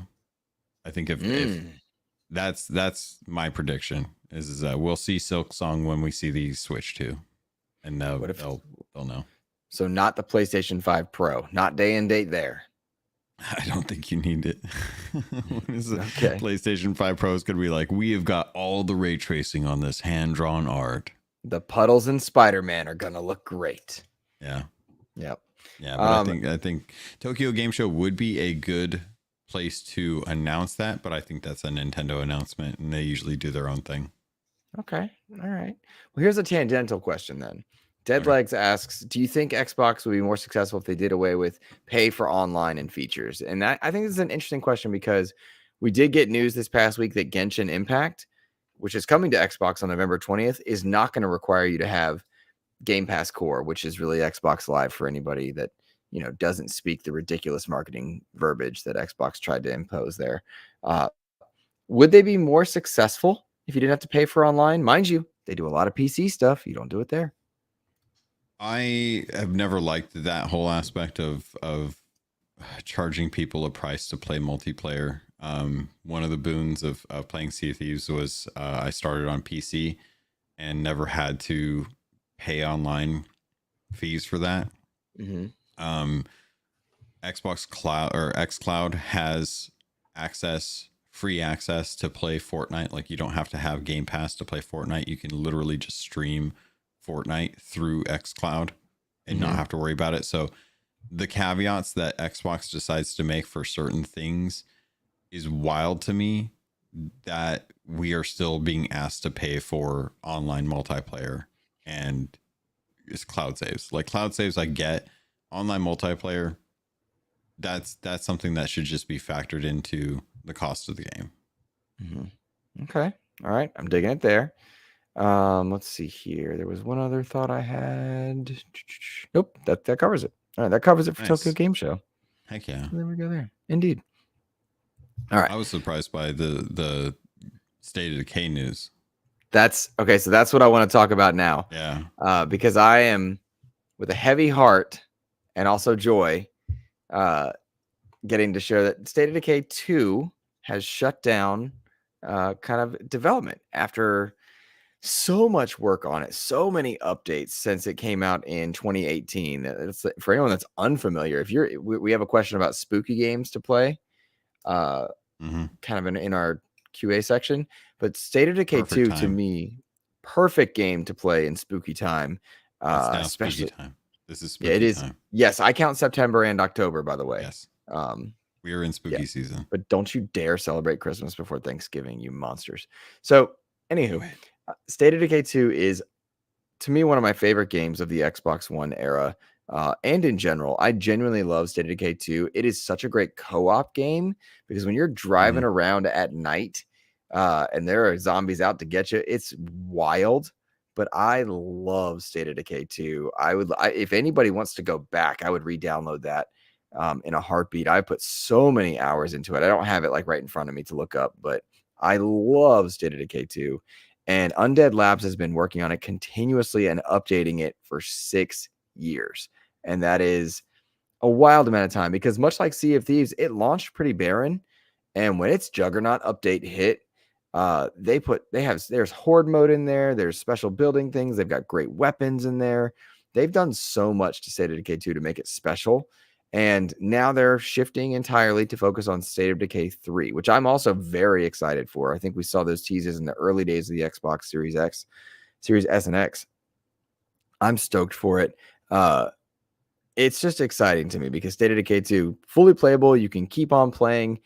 I think if that's my prediction is that we'll see Silk Song when we see the Switch 2, and they'll know. So not the PlayStation 5 Pro, not day and date there. I don't think you need it. Okay. PlayStation 5 Pro is going to be like, we have got all the ray tracing on this hand-drawn art. The puddles in Spider-Man are going to look great. Yeah. Yep. Yeah, but I think Tokyo Game Show would be a good place to announce that, but I think that's a Nintendo announcement, and they usually do their own thing. Okay. All right. Well, here's a tangential question then. Deadlegs asks, do you think Xbox would be more successful if they did away with pay for online and features? And that, I think this is an interesting question because we did get news this past week that Genshin Impact, which is coming to Xbox on November 20th, is not going to require you to have Game Pass Core, which is really Xbox Live for anybody that, you know, doesn't speak the ridiculous marketing verbiage that Xbox tried to impose there. Would they be more successful if you didn't have to pay for online? Mind you, they do a lot of PC stuff. You don't do it there. I have never liked that whole aspect of charging people a price to play multiplayer. One of the boons of playing Sea of Thieves was I started on PC and never had to pay online fees for that. Xbox Cloud or xCloud has free access to play Fortnite. Like, you don't have to have Game Pass to play Fortnite. You can literally just stream Fortnite through xCloud and not have to worry about it. So the caveats that Xbox decides to make for certain things is wild to me, that we are still being asked to pay for online multiplayer and it's cloud saves. Like, cloud saves I get. Online multiplayer, that's something that should just be factored into the cost of the game. Okay. All right. I'm digging it there. Let's see here. There was one other thought I had. Nope, that covers it. All right, that covers it for Tokyo Game Show. Heck yeah. There we go there. Indeed. All right. I was surprised by the State of Decay news. That's okay, so that's what I want to talk about now. Yeah. Because I am with a heavy heart and also joy getting to share that State of Decay 2 has shut down kind of development after so much work on it, so many updates since it came out in 2018. It's, for anyone that's unfamiliar, we have a question about spooky games to play, kind of in our QA section, but State of Decay 2 to me, perfect game to play in spooky time. Especially spooky time. This is spooky it is time. Yes, I count September and October, by the way. Yes. We are in spooky season. But don't you dare celebrate Christmas before Thanksgiving, you monsters. So anywho, State of Decay 2 is, to me, one of my favorite games of the Xbox One era. And in general, I genuinely love State of Decay 2. It is such a great co-op game because when you're driving around at night and there are zombies out to get you, it's wild. But I love State of Decay 2. If anybody wants to go back, I would re-download that in a heartbeat. I put so many hours into it. I don't have it like right in front of me to look up, but I love State of Decay 2. And Undead Labs has been working on it continuously and updating it for 6 years. And that is a wild amount of time, because much like Sea of Thieves, it launched pretty barren. And when its Juggernaut update hit, there's horde mode in there, there's special building things, they've got great weapons in there. They've done so much to State of Decay 2 to make it special. And now they're shifting entirely to focus on State of Decay 3, which I'm also very excited for. I think we saw those teases in the early days of the Xbox Series X, Series S and X. I'm stoked for it. It's just exciting to me because State of Decay 2, fully playable. You can keep on playing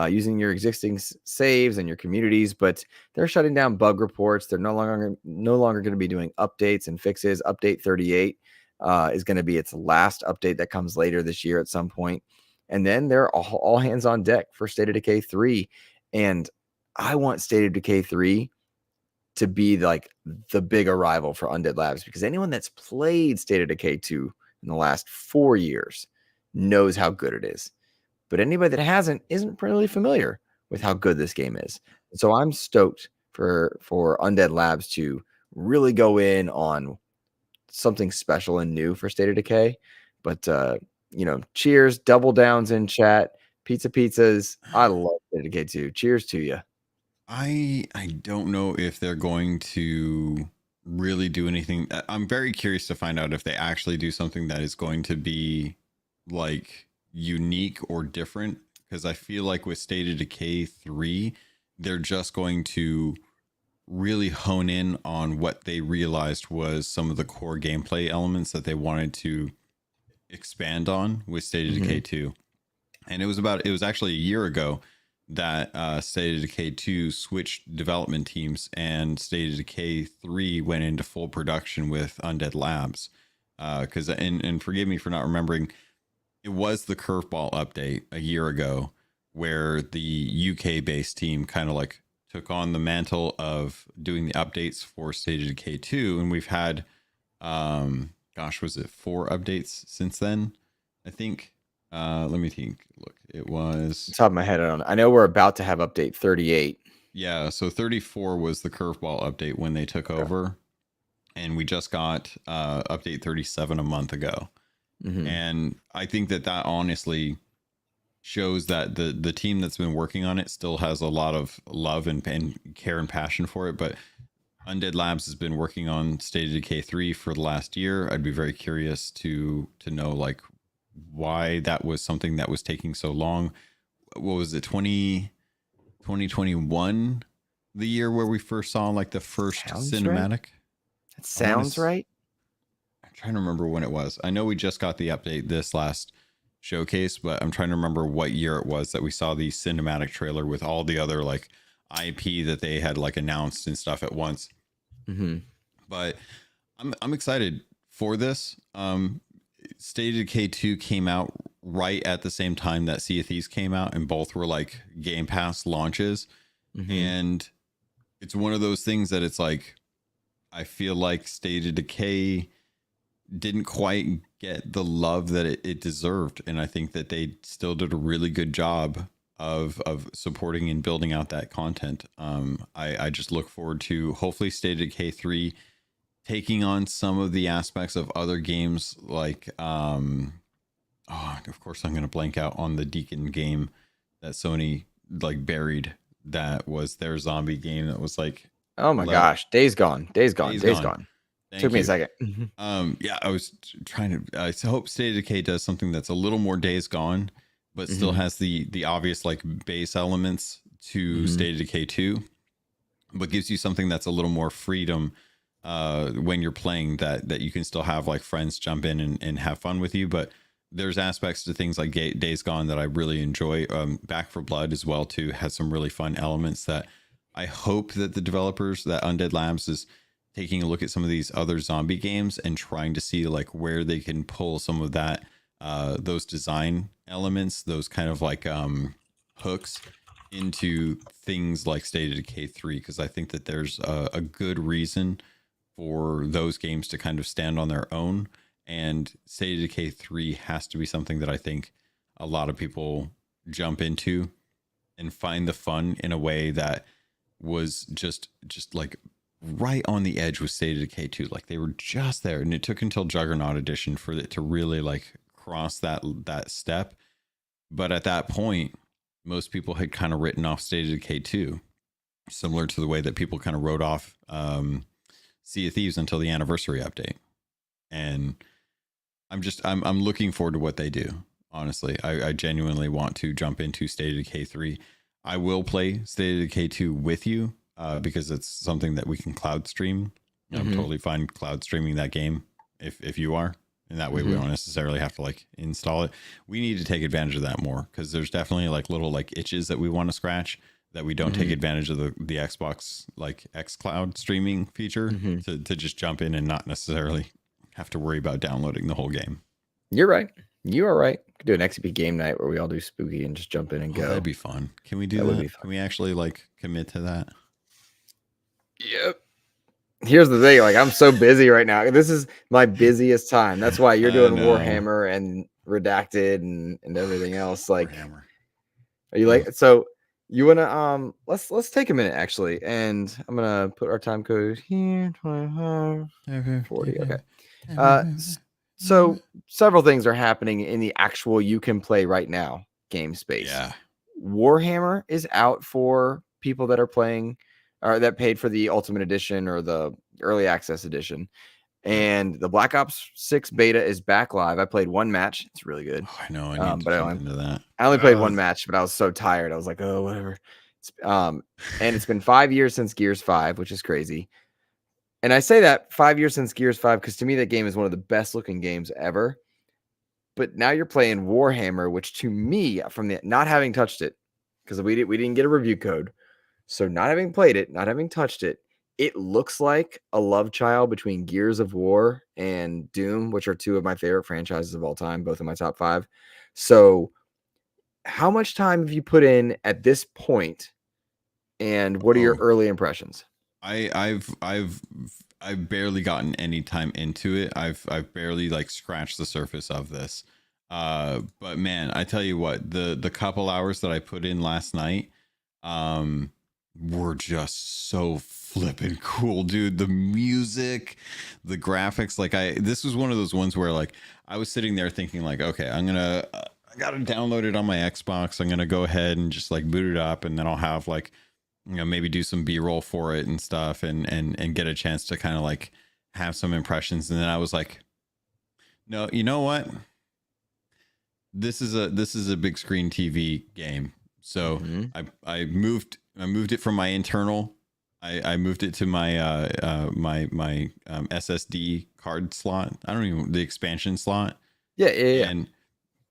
using your existing saves and your communities, but they're shutting down bug reports. They're no longer going to be doing updates and fixes. Update 38 is going to be its last update that comes later this year at some point. And then they're all hands on deck for State of Decay 3. And I want State of Decay 3 to be like the big arrival for Undead Labs, because anyone that's played State of Decay 2 in the last 4 years knows how good it is. But anybody that hasn't isn't really familiar with how good this game is. So I'm stoked for Undead Labs to really go in on something special and new for State of Decay. But cheers, double downs in chat. Pizzas. I love State of Decay 2. Cheers to you. I don't know if they're going to really do anything. I'm very curious to find out if they actually do something that is going to be like unique or different, because I feel like with State of Decay 3, they're just going to really hone in on what they realized was some of the core gameplay elements that they wanted to expand on with State of Decay 2. And it was actually a year ago that State of Decay 2 switched development teams, and State of Decay 3 went into full production with Undead Labs. Because and forgive me for not remembering, it was the Curveball update a year ago where the UK based team kind of like took on the mantle of doing the updates for State of Decay 2, and we've had was it 4 updates since then? I think. Let me think. Look, it was top of my head. I know we're about to have update 38. Yeah, so 34 was the Curveball update when they took over, and we just got update 37 a month ago. And I think that honestly shows that the team that's been working on it still has a lot of love and care and passion for it. But Undead Labs has been working on State of Decay 3 for the last year. I'd be very curious to know like why that was something that was taking so long. What was it, 2021, the year where we first saw like the first cinematic? Right. That sounds right. I'm trying to remember when it was. I know we just got the update this last showcase, but I'm trying to remember what year it was that we saw the cinematic trailer with all the other like IP that they had like announced and stuff at once. But I'm excited for this. State of Decay 2 came out right at the same time that Sea of Thieves came out, and both were like Game Pass launches. And it's one of those things that it's like, I feel like State of Decay didn't quite get the love that it deserved. And I think that they still did a really good job of supporting and building out that content. I just look forward to hopefully State of Decay 3 taking on some of the aspects of other games like of course I'm going to blank out on the Deacon game that Sony like buried, that was their zombie game that was like, oh my gosh, Days Gone. Took me a second. I was trying to I hope State of Decay does something that's a little more Days Gone, but still has the obvious like base elements to State of Decay 2, but gives you something that's a little more freedom when you're playing, that you can still have like friends jump in and have fun with you. But there's aspects to things like Days Gone that I really enjoy. Back for Blood as well too has some really fun elements that I hope that the developers, that Undead Labs, is taking a look at some of these other zombie games and trying to see like where they can pull some of that those design elements, those kind of like hooks into things like State of Decay 3, because I think that there's a good reason for those games to kind of stand on their own, and State of Decay 3 has to be something that I think a lot of people jump into and find the fun in a way that was just like right on the edge with State of Decay 2. Like they were just there, and it took until Juggernaut Edition for it to really like cross that step. But at that point, most people had kind of written off State of Decay 2, similar to the way that people kind of wrote off Sea of Thieves until the anniversary update. And I'm looking forward to what they do. Honestly, I genuinely want to jump into State of Decay 3. I will play State of Decay 2 with you because it's something that we can cloud stream. I'm totally fine cloud streaming that game if you are. And that way we don't necessarily have to like install it. We need to take advantage of that more because there's definitely like little like itches that we want to scratch that we don't take advantage of the Xbox like xCloud streaming feature to just jump in and not necessarily have to worry about downloading the whole game. You're right. You are right. Could do an XEP game night where we all do spooky and just jump in and go. That'd be fun. Can we do that? Would be fun. Can we actually like commit to that? Yep. Here's the thing. Like I'm so busy right now. This is my busiest time. That's why you're doing Warhammer and Redacted and everything else. Like, Warhammer. Are you like so? You wanna let's take a minute actually, and I'm gonna put our time code here. 25 40. Okay. So several things are happening in the actual you can play right now game space. Yeah. Warhammer is out for people that are playing or that paid for the Ultimate Edition or the Early Access Edition. And the Black Ops 6 beta is back live. I played one match. It's really good. Oh, I know. I need to jump into that. I only played one match, but I was so tired. I was like, oh, whatever. And it's been 5 years since Gears 5, which is crazy. And I say that 5 years since Gears 5 because to me that game is one of the best looking games ever. But now you're playing Warhammer, which to me, from the not having touched it, because we didn't get a review code, so not having played it, not having touched it, it looks like a love child between Gears of War and Doom, which are two of my favorite franchises of all time, both in my top 5. So, how much time have you put in at this point, and what are your early impressions? I've barely gotten any time into it. I've barely like scratched the surface of this. But man, I tell you what, the couple hours that I put in last night, were just so flipping cool, dude. The music, the graphics, like this was one of those ones where like I was sitting there thinking like, okay, I gotta download it on my Xbox. I'm gonna go ahead and just like boot it up, and then I'll have like, you know, maybe do some B-roll for it and stuff, and get a chance to kind of like have some impressions. And then I was like, no, you know what? This is a big screen TV game. So I moved it from my internal. I moved it to my my SSD card slot. I don't even the expansion slot. Yeah. And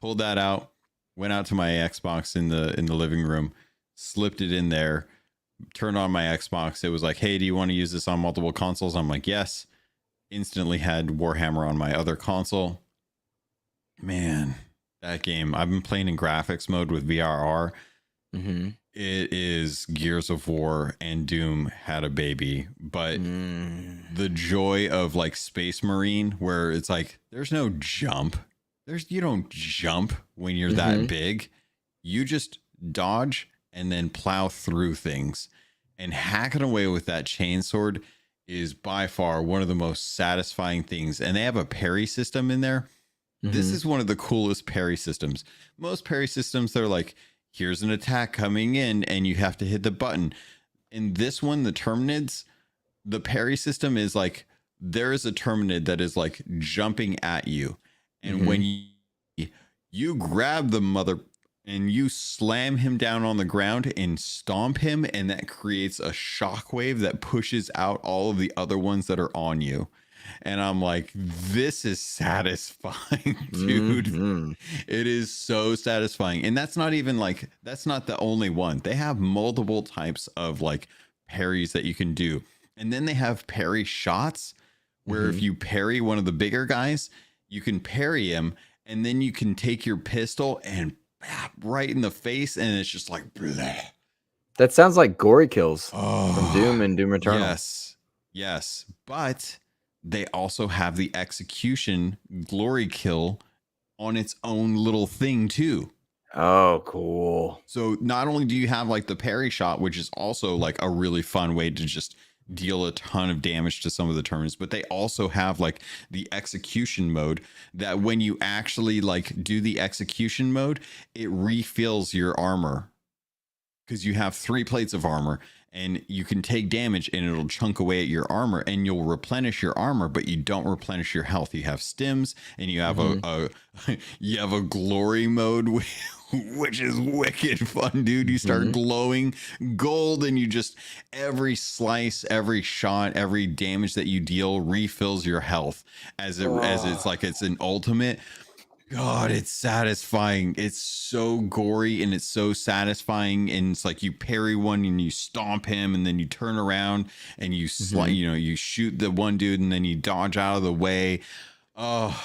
pulled that out. Went out to my Xbox in the living room. Slipped it in there. Turned on my Xbox. It was like, hey, do you want to use this on multiple consoles? I'm like, yes. Instantly had Warhammer on my other console. Man, that game. I've been playing in graphics mode with VRR. It is Gears of War and Doom had a baby, but the joy of like Space Marine, where it's like there's no jump. You don't jump when you're that big. You just dodge and then plow through things. And hacking away with that chainsword is by far one of the most satisfying things. And they have a parry system in there. This is one of the coolest parry systems. Most parry systems, they're like, here's an attack coming in and you have to hit the button. In this one, the Terminids, the parry system is like, there is a Terminid that is like jumping at you. And when you grab the mother and you slam him down on the ground and stomp him, and that creates a shockwave that pushes out all of the other ones that are on you. And I'm like, this is satisfying, dude. It is so satisfying. And that's not even like, that's not the only one. They have multiple types of like parries that you can do. And then they have parry shots where if you parry one of the bigger guys, you can parry him, and then you can take your pistol and right in the face, and it's just like bleh. That sounds like gory kills from Doom and Doom Eternal. Yes, but they also have the execution glory kill on its own little thing too. Oh, cool. So not only do you have like the parry shot, which is also like a really fun way to just deal a ton of damage to some of the turns, but they also have like the execution mode that when you actually like do the execution mode, it refills your armor because you have 3 plates of armor and you can take damage and it'll chunk away at your armor and you'll replenish your armor, but you don't replenish your health. You have stims and you have you have a glory mode, which is wicked fun, dude. You start glowing gold and you just, every slice, every shot, every damage that you deal refills your health as it's like it's an ultimate. God, it's satisfying. It's so gory and it's so satisfying. And it's like you parry one and you stomp him and then you turn around and you you shoot the one dude and then you dodge out of the way. Oh,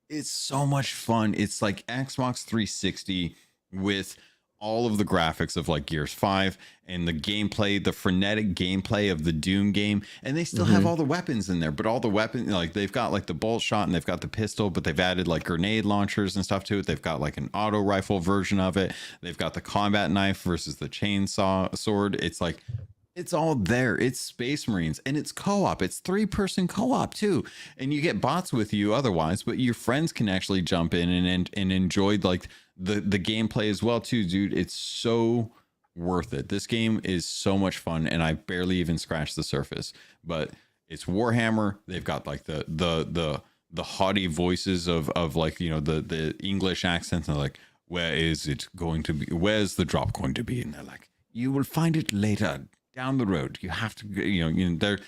it's so much fun. It's like Xbox 360 with all of the graphics of like Gears 5 and the gameplay, the frenetic gameplay of the Doom game. And they still have all the weapons in there, but all the weapons, like they've got like the bolt shot and they've got the pistol, but they've added like grenade launchers and stuff to it. They've got like an auto rifle version of it. They've got the combat knife versus the chainsaw sword. It's like, it's all there. It's Space Marines and it's co-op. It's 3-person co-op too. And you get bots with you otherwise, but your friends can actually jump in and enjoy like the gameplay as well too, dude. It's so worth it. This game is so much fun and I barely even scratched the surface, but it's Warhammer. They've got like the haughty voices of like, you know, the English accents and like, where is it going to be? Where's the drop going to be? And they're like, you will find it later down the road. You have to, they're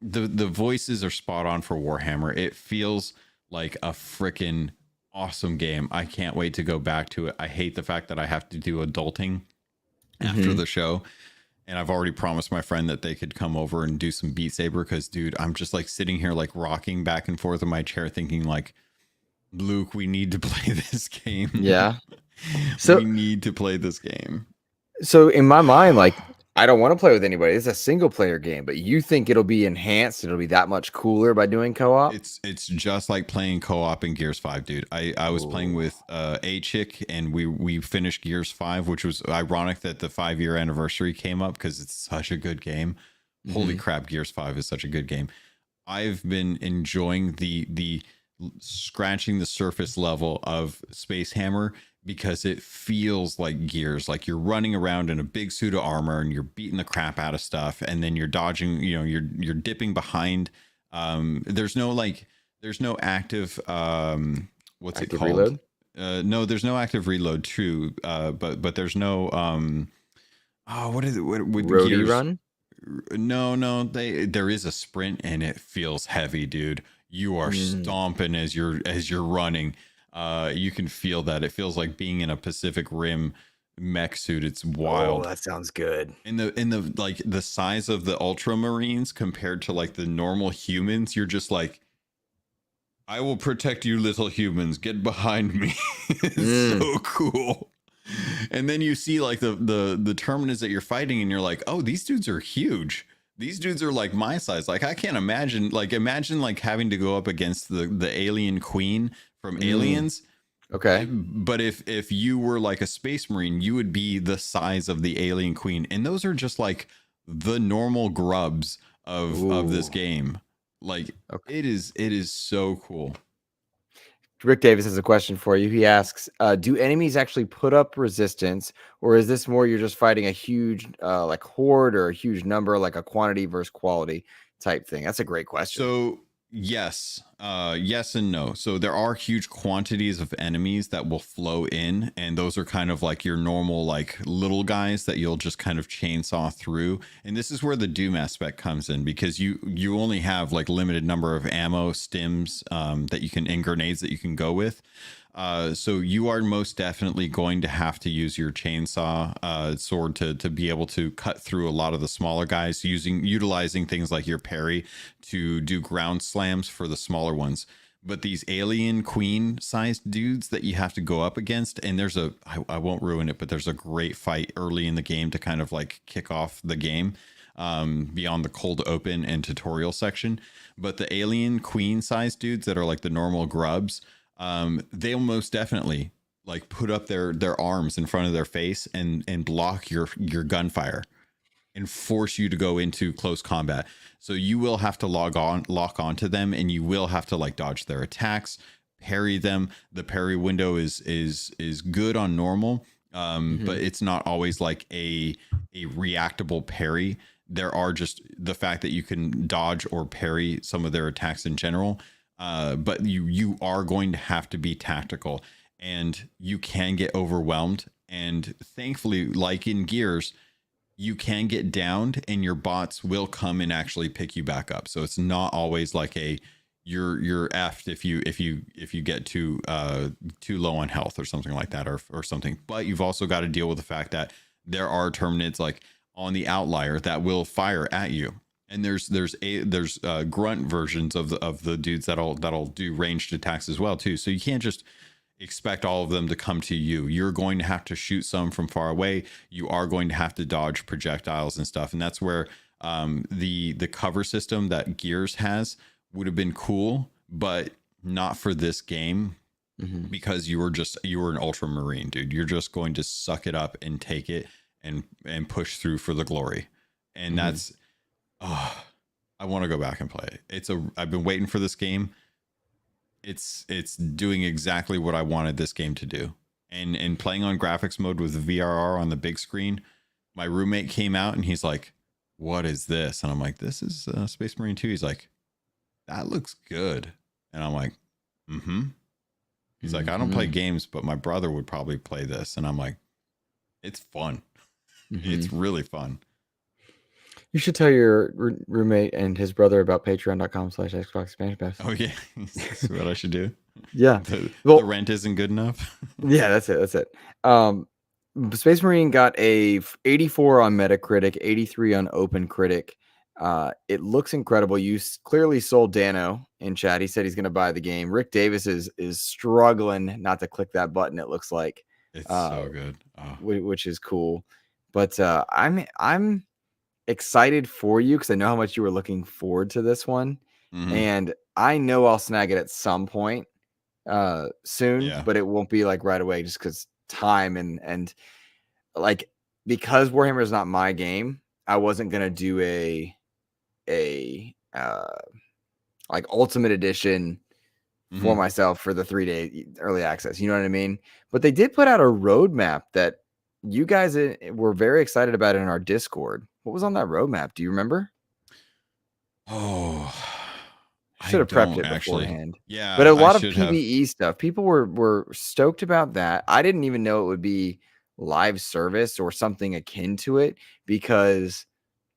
the voices are spot on for Warhammer. It feels like a freaking awesome game. I can't wait to go back to it. I hate the fact that I have to do adulting after the show. And I've already promised my friend that they could come over and do some Beat Saber because, dude, I'm just like sitting here like rocking back and forth in my chair thinking like, Luke, we need to play this game. Yeah. So we need to play this game. So in my mind, like, I don't want to play with anybody. It's a single player game, but you think it'll be enhanced? It'll be that much cooler by doing co-op? It's just like playing co-op in Gears 5, dude. I was playing with a chick and we finished Gears 5, which was ironic that the 5-year anniversary came up because it's such a good game. Holy crap, Gears 5 is such a good game. I've been enjoying the scratching the surface level of Space Hammer because it feels like Gears, like you're running around in a big suit of armor and you're beating the crap out of stuff and then you're dodging, you're dipping behind. There's no active what's active it called? Reload? No, there's no active reload, true. But there's no what is it? What with Roadie Gears? Run? No, there is a sprint and it feels heavy, dude. You are stomping as you're running. You can feel that. It feels like being in a Pacific Rim mech suit. It's wild. Oh, that sounds good. In the like the size of the Ultramarines compared to like the normal humans, you're just like, I will protect you, little humans. Get behind me. It's so cool. And then you see like the Terminus that you're fighting, and you're like, oh, these dudes are huge. These dudes are like my size. Like I can't imagine like having to go up against the alien queen from Aliens. Okay. But if you were like a Space Marine, you would be the size of the alien queen. And those are just like the normal grubs of this game. Like it is so cool. Rick Davis has a question for you. He asks, do enemies actually put up resistance, or is this more you're just fighting a huge like horde or a huge number, like a quantity versus quality type thing? That's a great question. So yes and no. So there are huge quantities of enemies that will flow in, and those are kind of like your normal like little guys that you'll just kind of chainsaw through. And this is where the Doom aspect comes in, because you only have like limited number of ammo, stims that you can, and grenades that you can go with. So you are most definitely going to have to use your chainsaw sword to be able to cut through a lot of the smaller guys, utilizing things like your parry to do ground slams for the smaller ones. But these alien queen sized dudes that you have to go up against, and there's I won't ruin it, but there's a great fight early in the game to kind of like kick off the game beyond the cold open and tutorial section. But the alien queen sized dudes that are like the normal grubs, they'll most definitely like put up their arms in front of their face and block your gunfire. and force you to go into close combat. So you will have to lock on to them, and you will have to like dodge their attacks, parry them. The parry window is good on normal, but it's not always like a reactable parry. There are just the fact that you can dodge or parry some of their attacks in general, but you are going to have to be tactical, and you can get overwhelmed. And thankfully, like in Gears, you can get downed, and your bots will come and actually pick you back up. So it's not always like you're effed if you get too low on health or something like that, or something. But you've also got to deal with the fact that there are terminids like on the outlier that will fire at you, and there's grunt versions of the dudes that'll do ranged attacks as well too. So you can't just expect all of them to come to you. You're going to have to shoot some from far away. You are going to have to dodge projectiles and stuff, and that's where the cover system that Gears has would have been cool, but not for this game, because you were an ultramarine, dude. You're just going to suck it up and take it and push through for the glory. And that's I want to go back and play it. I've been waiting for this game. It's doing exactly what I wanted this game to do. And playing on graphics mode with VRR on the big screen, my roommate came out and he's like, "What is this?" And I'm like, "This is Space Marine 2." He's like, "That looks good." And I'm like, He's like, "I don't play games, but my brother would probably play this." And I'm like, "It's fun." It's really fun. You should tell your roommate and his brother about patreon.com/Xbox Expansion Pass. Oh yeah, that's what I should do. Yeah. The rent isn't good enough. Yeah, that's it. Space Marine got a 84 on Metacritic, 83 on OpenCritic. It looks incredible. You clearly sold Dano in chat. He said he's going to buy the game. Rick Davis is struggling not to click that button. It looks like it's so good, which is cool. But I'm excited for you because I know how much you were looking forward to this one, and I know I'll snag it at some point soon, but it won't be like right away just because time and like, because Warhammer is not my game, I wasn't gonna do a like Ultimate Edition for myself for the 3-day early access. You know what I mean? But they did put out a roadmap that you guys were very excited about in our Discord. What was on that roadmap? Do you remember? Oh, should have prepped it beforehand. Yeah, but a lot of PvE stuff. People were stoked about that. I didn't even know it would be live service or something akin to it, because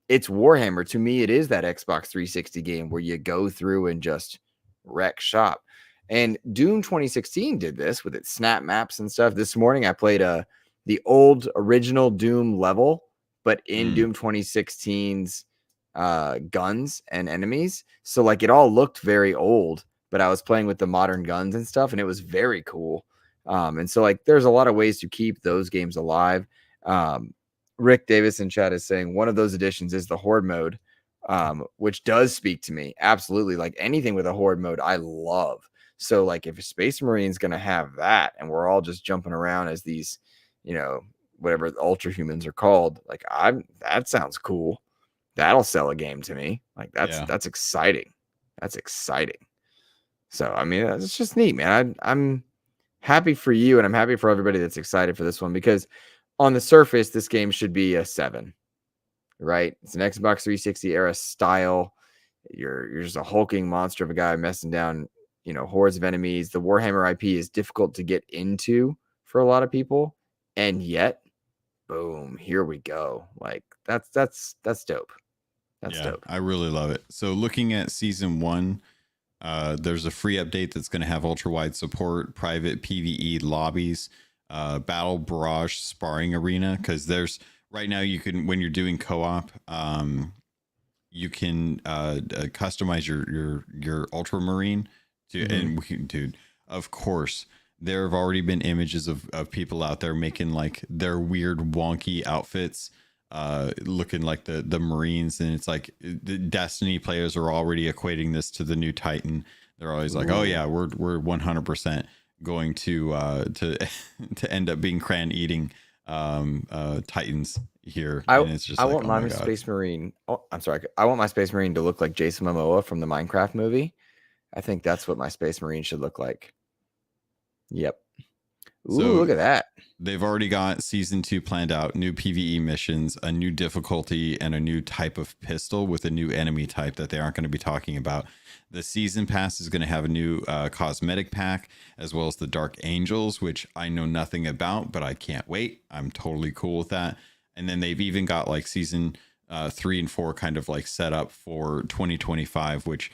it's Warhammer. To me, it is that Xbox 360 game where you go through and just wreck shop. And Doom 2016 did this with its snap maps and stuff. This morning I played the old original Doom level, but in Doom 2016's guns and enemies. So like it all looked very old, but I was playing with the modern guns and stuff, and it was very cool. And so like there's a lot of ways to keep those games alive. Rick Davis in chat is saying one of those additions is the Horde mode, which does speak to me. Absolutely. Like anything with a Horde mode, I love. So like if a Space Marine's going to have that, and we're all just jumping around as these, whatever the ultra humans are called, like that sounds cool. That'll sell a game to me. Like that's exciting. That's exciting. So, I mean, it's just neat, man. I'm happy for you, and I'm happy for everybody that's excited for this one, because on the surface, this game should be a 7, right? It's an Xbox 360 era style. You're just a hulking monster of a guy messing down, hordes of enemies. The Warhammer IP is difficult to get into for a lot of people, and yet, boom, here we go. Like that's dope. That's dope. I really love it. So looking at season 1, there's a free update that's going to have ultra wide support, private PvE lobbies, battle barrage sparring arena. Because there's right now you can, when you're doing co-op, you can customize your ultramarine to, and dude, of course, there have already been images of people out there making like their weird wonky outfits, looking like the Marines, and it's like the Destiny players are already equating this to the new Titan. They're always like, "Oh yeah, we're 100% going to end up being cran eating Titans here, I and it's just I like, want oh my my god. Space Marine. Oh, I'm sorry. I want my Space Marine to look like Jason Momoa from the Minecraft movie. I think that's what my Space Marine should look like. Yep. Ooh, So look at that. they've already got season 2 planned out, new PvE missions, a new difficulty, and a new type of pistol with a new enemy type that they aren't going to be talking about. The season pass is going to have a new cosmetic pack, as well as the Dark Angels, which I know nothing about, but I can't wait. I'm totally cool with that. And then they've even got like season 3 and 4 kind of like set up for 2025, which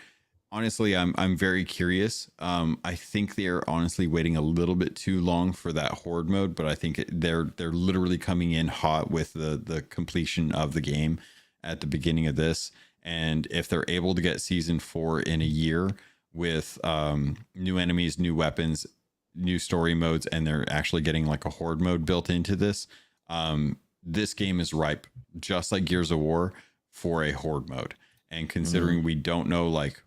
honestly, I'm very curious. I think they're honestly waiting a little bit too long for that horde mode, but I think they're literally coming in hot with the completion of the game at the beginning of this. And if they're able to get season 4 in a year with new enemies, new weapons, new story modes, and they're actually getting like a horde mode built into this, this game is ripe, just like Gears of War, for a horde mode. And considering we don't know like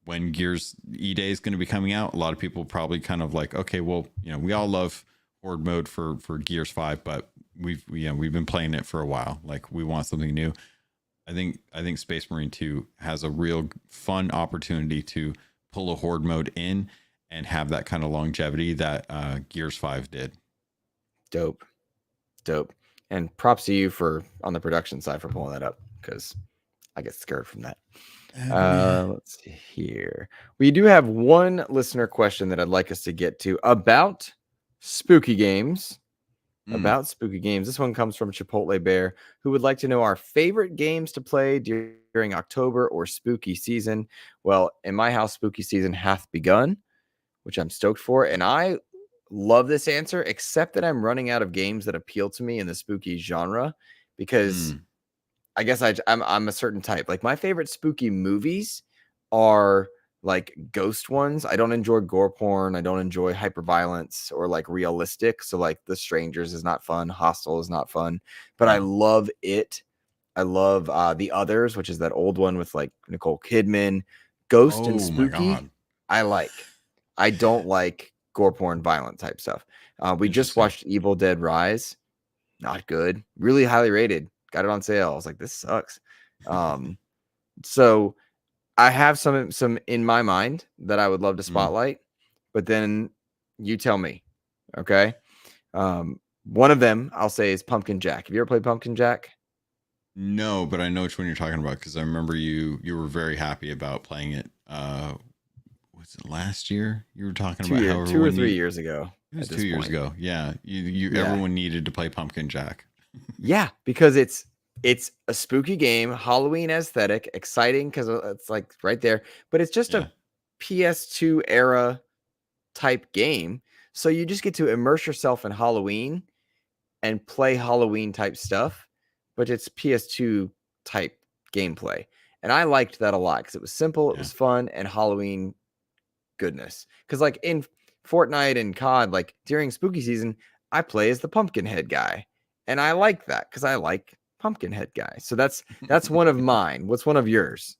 when Gears E-Day is going to be coming out, a lot of people probably kind of like, okay, well, you know, we all love horde mode for Gears 5, but we've been playing it for a while. Like, we want something new. I think Space Marine 2 has a real fun opportunity to pull a horde mode in and have that kind of longevity that Gears 5 did. Dope. And props to you for on the production side for pulling that up, because I get scared from that. Let's see here. We do have one listener question that I'd like us to get to about spooky games. This one comes from Chipotle Bear, who would like to know our favorite games to play during October or spooky season. Well, in my house, spooky season hath begun, which I'm stoked for. And I love this answer, except that I'm running out of games that appeal to me in the spooky genre, because I guess I'm a certain type. Like, my favorite spooky movies are like ghost ones. I don't enjoy gore porn. I don't enjoy hyperviolence or like realistic. So like The Strangers is not fun. Hostel is not fun. But I love it. I love The Others, which is that old one with like Nicole Kidman. Ghost and spooky. I don't like gore porn, violent type stuff. We just watched Evil Dead Rise. Not good. Really highly rated. Got it on sale. I was like, this sucks. So I have some in my mind that I would love to spotlight, but then you tell me. Okay. One of them I'll say is Pumpkin Jack. Have you ever played Pumpkin Jack? No, but I know which one you're talking about, because I remember you were very happy about playing it. Was it last year? You were talking about 2 or 3 years ago. It was 2 years ago. Yeah, everyone needed to play Pumpkin Jack. Yeah, because it's a spooky game, Halloween aesthetic, exciting because it's like right there, but it's just a PS2 era type game. So you just get to immerse yourself in Halloween and play Halloween type stuff, but it's PS2 type gameplay. And I liked that a lot because it was simple, it was fun, and Halloween goodness. Because like in Fortnite and COD, like during spooky season, I play as the Pumpkinhead guy. And I like that because I like Pumpkinhead guy. So that's one of mine. What's one of yours?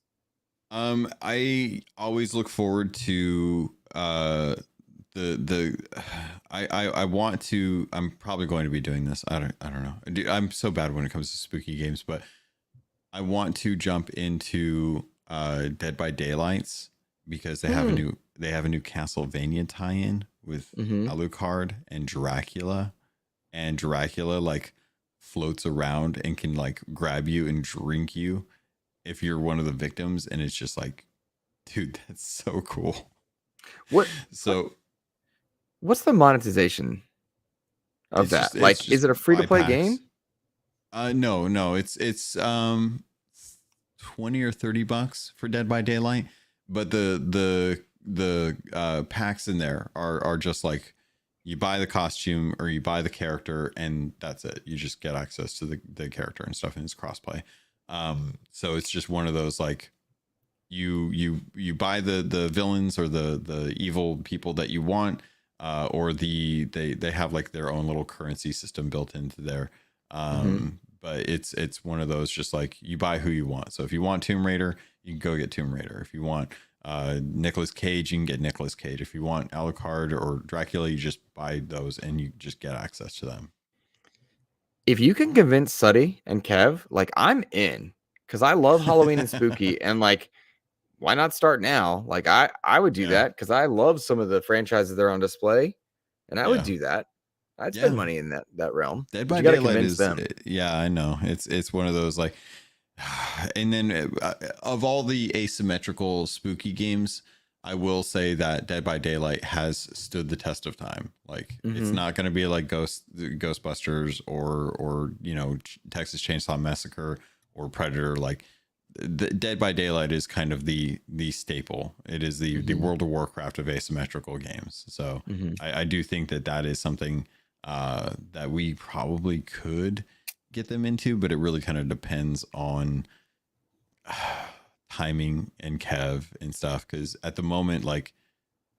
I always look forward to I want to. I'm probably going to be doing this. I don't know. I'm so bad when it comes to spooky games, but I want to jump into Dead by Daylights, because they have a new Castlevania tie-in with Alucard and Dracula like floats around and can like grab you and drink you if you're one of the victims, and it's just like, dude, that's so cool. What's the monetization of that? Like, is it a free-to-play game? No, it's 20 or $30 for Dead by Daylight, but the packs in there are just like, you buy the costume or you buy the character, and that's it. You just get access to the character and stuff, and it's crossplay. So it's just one of those, like, you buy the villains or the evil people that you want, or they have like their own little currency system built into there. But it's one of those, just like, you buy who you want. So if you want Tomb Raider, you can go get Tomb Raider. If you want Nicolas Cage, you can get Nicolas Cage. If you want Alucard or Dracula, you just buy those and you just get access to them. If you can convince Suddy and Kev, like I'm in, because I love Halloween and spooky, and like why not start now? Like I would do that because I love some of the franchises that are on display, and I would do that. I'd spend money in that realm. Dead But by you got to Daylight convince is them. yeah, I know. It's one of those like, and then of all the asymmetrical spooky games, I will say that Dead by Daylight has stood the test of time. Like it's not going to be like Ghostbusters or Texas Chainsaw Massacre or Predator. Like the Dead by Daylight is kind of the staple. It is the World of Warcraft of asymmetrical games. So I do think that is something that we probably could get them into, but it really kind of depends on timing and Kev and stuff. Because at the moment, like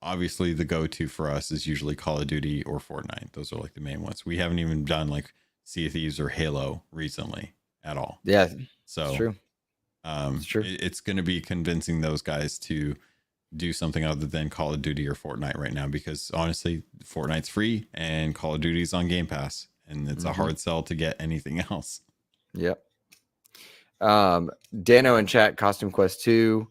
obviously the go-to for us is usually Call of Duty or Fortnite. Those are like the main ones. We haven't even done like Sea of Thieves or Halo recently at all. Yeah, so it's true. It's going to be convincing those guys to do something other than Call of Duty or Fortnite right now, because honestly, Fortnite's free and Call of Duty's on Game Pass, and it's a hard sell to get anything else. Yep. Dano in chat, Costume Quest 2,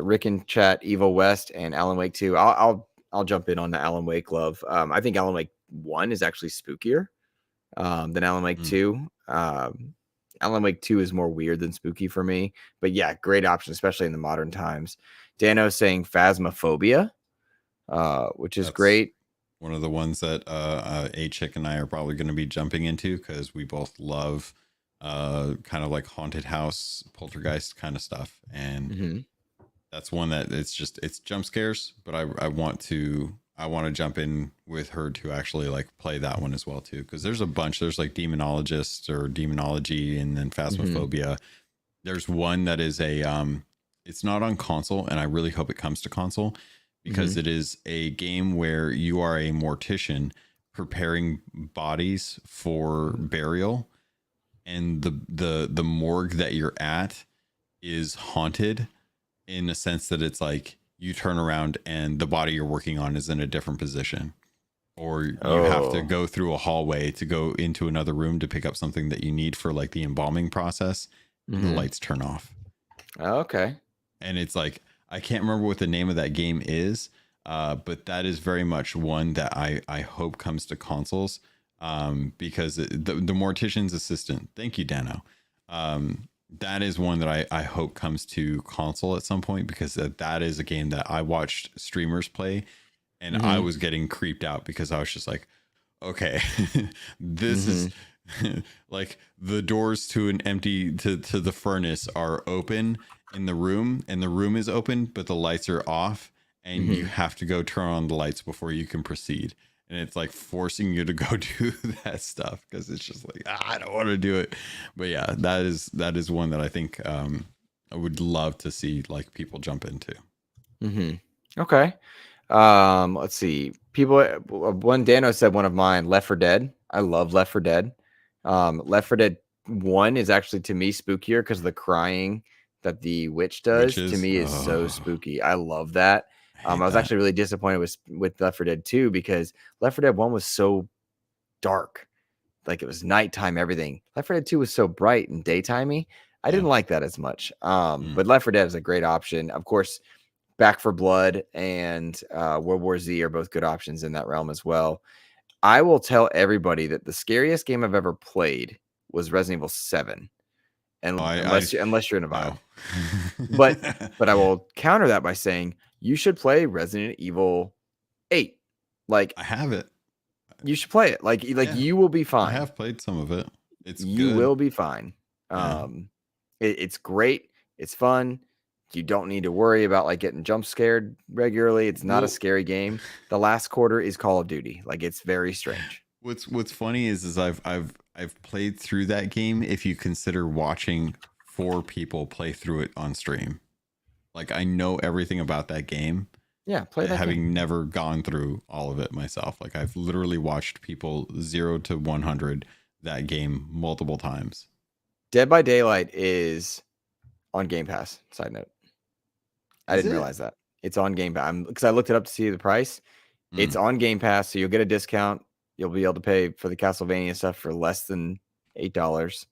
Rick in chat, Evil West, and Alan Wake 2. I'll jump in on the Alan Wake love. I think Alan Wake 1 is actually spookier than Alan Wake 2. Alan Wake 2 is more weird than spooky for me, but yeah, great option, especially in the modern times. Dano saying Phasmophobia, which is great. One of the ones that A-Chick and I are probably going to be jumping into because we both love kind of like haunted house, poltergeist kind of stuff. And that's one that it's jump scares, but I want to jump in with her to actually like play that one as well too, because there's a bunch. There's like Demonologist or Demonology, and then Phasmophobia. There's one that is it's not on console, and I really hope it comes to console, because it is a game where you are a mortician preparing bodies for burial, and the morgue that you're at is haunted, in a sense that it's like you turn around and the body you're working on is in a different position, or you have to go through a hallway to go into another room to pick up something that you need for like the embalming process. And the lights turn off. Okay. And it's like, I can't remember what the name of that game is, but that is very much one that I hope comes to consoles, because the Mortician's Assistant, thank you, Dano. That is one that I hope comes to console at some point, because that is a game that I watched streamers play, and I was getting creeped out because I was just like, okay, this is like the doors to an empty to the furnace are open in the room, and the room is open, but the lights are off, and you have to go turn on the lights before you can proceed. And it's like forcing you to go do that stuff, because it's just like, I don't want to do it. But yeah, that is one that I think I would love to see like people jump into. Okay. Let's see. People, one Dano said one of mine, Left 4 Dead. I love Left 4 Dead. Left 4 Dead 1 is actually to me spookier because the crying that the witch does to me is so spooky. I love that. I was actually really disappointed with Left 4 Dead 2, because Left 4 Dead 1 was so dark. Like it was nighttime, everything. Left 4 Dead 2 was so bright and daytimey. I didn't like that as much. But Left 4 Dead is a great option. Of course, Back 4 Blood and World War Z are both good options in that realm as well. I will tell everybody that the scariest game I've ever played was Resident Evil 7. And unless you're in a vibe. But I will counter that by saying you should play Resident Evil 8. Like, I have it. You should play it. Like you will be fine. I have played some of it. You will be fine. It's great. It's fun. You don't need to worry about like getting jump scared regularly. It's not a scary game. The last quarter is Call of Duty. Like, it's very strange. What's funny is I've played through that game, if you consider watching 4 people play through it on stream. Like, I know everything about that game. Yeah, play that having game. never gone through all of it myself. Like, I've literally watched people 0 to 100 that game multiple times. Dead by Daylight is on Game Pass. Side note. I didn't realize that. It's on Game Pass. Because I looked it up to see the price. It's on Game Pass, so you'll get a discount. You'll be able to pay for the Castlevania stuff for less than $8.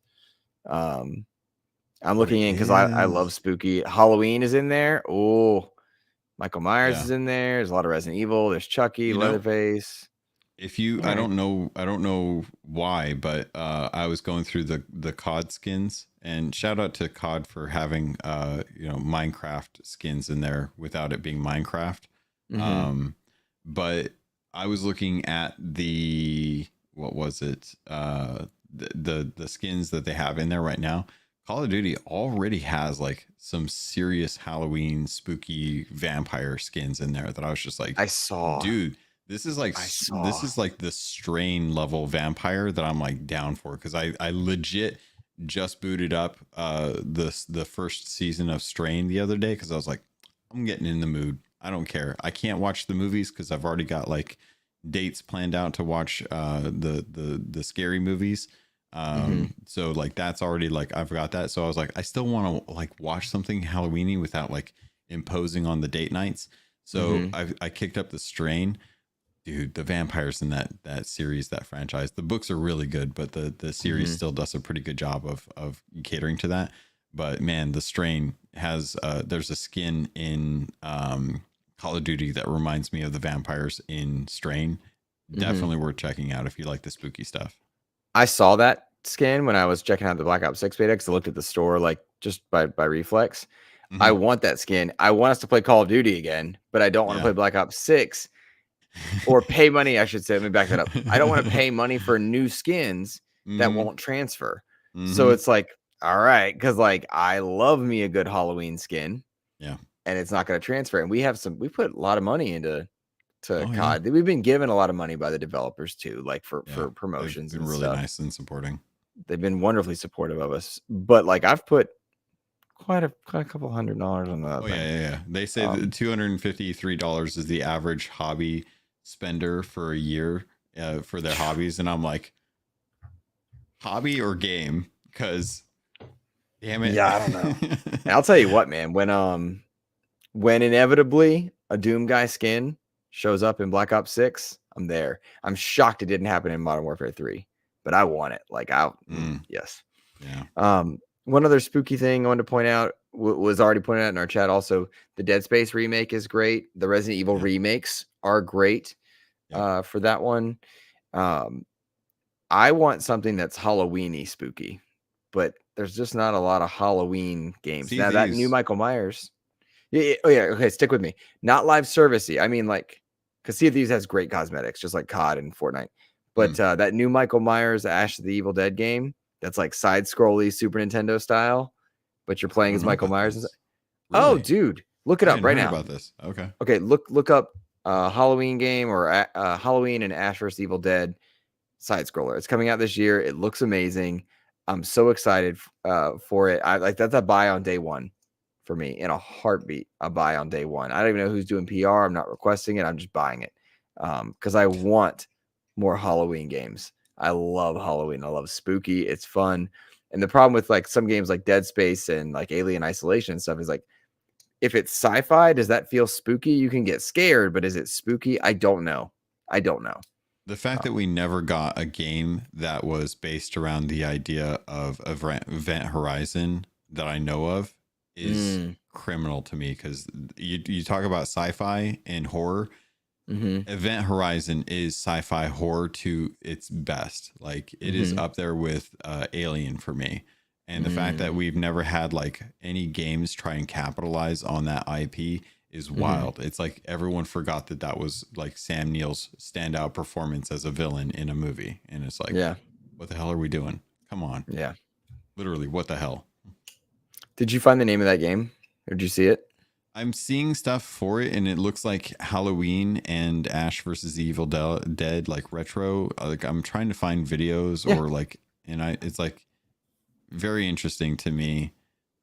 I'm looking in because I love spooky. Halloween is in there. Oh, Michael Myers is in there. There's a lot of Resident Evil. There's Chucky, Leatherface. If you, I don't know why, but I was going through the COD skins, and shout out to COD for having Minecraft skins in there without it being Minecraft. But I was looking at what was it? The skins that they have in there right now. Call of Duty already has like some serious Halloween spooky vampire skins in there that I was just like, I saw, dude. This is like the strain level vampire that I'm like down for, because I legit just booted up the first season of Strain the other day because I was like, I'm getting in the mood. I don't care. I can't watch the movies because I've already got like dates planned out to watch the scary movies. So like that's already like I've got that. So I was like, I still want to like watch something Halloweeny without like imposing on the date nights. So I kicked up the Strain. Dude, the vampires in that series, that franchise, the books are really good, but the series still does a pretty good job of catering to that. But man, the Strain has there's a skin in Call of Duty that reminds me of the vampires in Strain. Definitely worth checking out if you like the spooky stuff. I saw that skin when I was checking out the Black Ops 6 beta because I looked at the store like just by reflex. I want that skin. I want us to play Call of Duty again, but I don't want to play Black Ops 6. Or pay money, I should say. Let me back that up. I don't want to pay money for new skins that won't transfer. So it's like, all right, because like I love me a good Halloween skin. Yeah. And it's not going to transfer. And we put a lot of money into COD. Yeah. We've been given a lot of money by the developers too, like for promotions. They've been really nice and supporting. They've been wonderfully supportive of us. But like I've put quite a couple $100 on that. Yeah. They say that $253 is the average hobby spender for a year for their hobbies, and I'm like, hobby or game? Because damn it. Yeah, I don't know. And I'll tell you what, man, when inevitably a Doom guy skin shows up in Black Ops 6, I'm there. I'm shocked it didn't happen in Modern Warfare 3, but I want it. Like yes. Yeah. One other spooky thing I wanted to point out was already pointed out in our chat. Also, the Dead Space remake is great. The Resident Evil remakes are great for that one. I want something that's Halloween-y spooky, but there's just not a lot of Halloween games. Now that new Michael Myers. Okay, stick with me. Not live servicey. I mean, like, because Sea of Thieves has great cosmetics, just like COD and Fortnite. But that new Michael Myers Ash of the Evil Dead game, that's like side-scrolly Super Nintendo style, but you're playing as Michael Myers. Really? Oh, dude, look it up right now. About this. Okay, look up Halloween game or Halloween and Ash vs. Evil Dead side scroller. It's coming out this year. It looks amazing. I'm so excited for it. I like that's a buy on day one for me in a heartbeat. A buy on day one. I don't even know who's doing PR. I'm not requesting it. I'm just buying it because I want more Halloween games. I love Halloween. I love spooky. It's fun. And the problem with like some games like Dead Space and like Alien Isolation and stuff is like, if it's sci-fi, does that feel spooky? You can get scared, but is it spooky? I don't know. The fact that we never got a game that was based around the idea of Event Horizon that I know of is criminal to me, because you talk about sci-fi and horror. Event Horizon is sci-fi horror to its best. Like it is up there with Alien for me. And the fact that we've never had like any games try and capitalize on that IP is wild. It's like everyone forgot that was like Sam Neill's standout performance as a villain in a movie. And it's like, what the hell are we doing? Come on. Yeah. Literally, what the hell? Did you find the name of that game? Or did you see it? I'm seeing stuff for it, and it looks like Halloween and Ash versus Evil Dead, like retro. Like I'm trying to find videos or like, and it's like very interesting to me.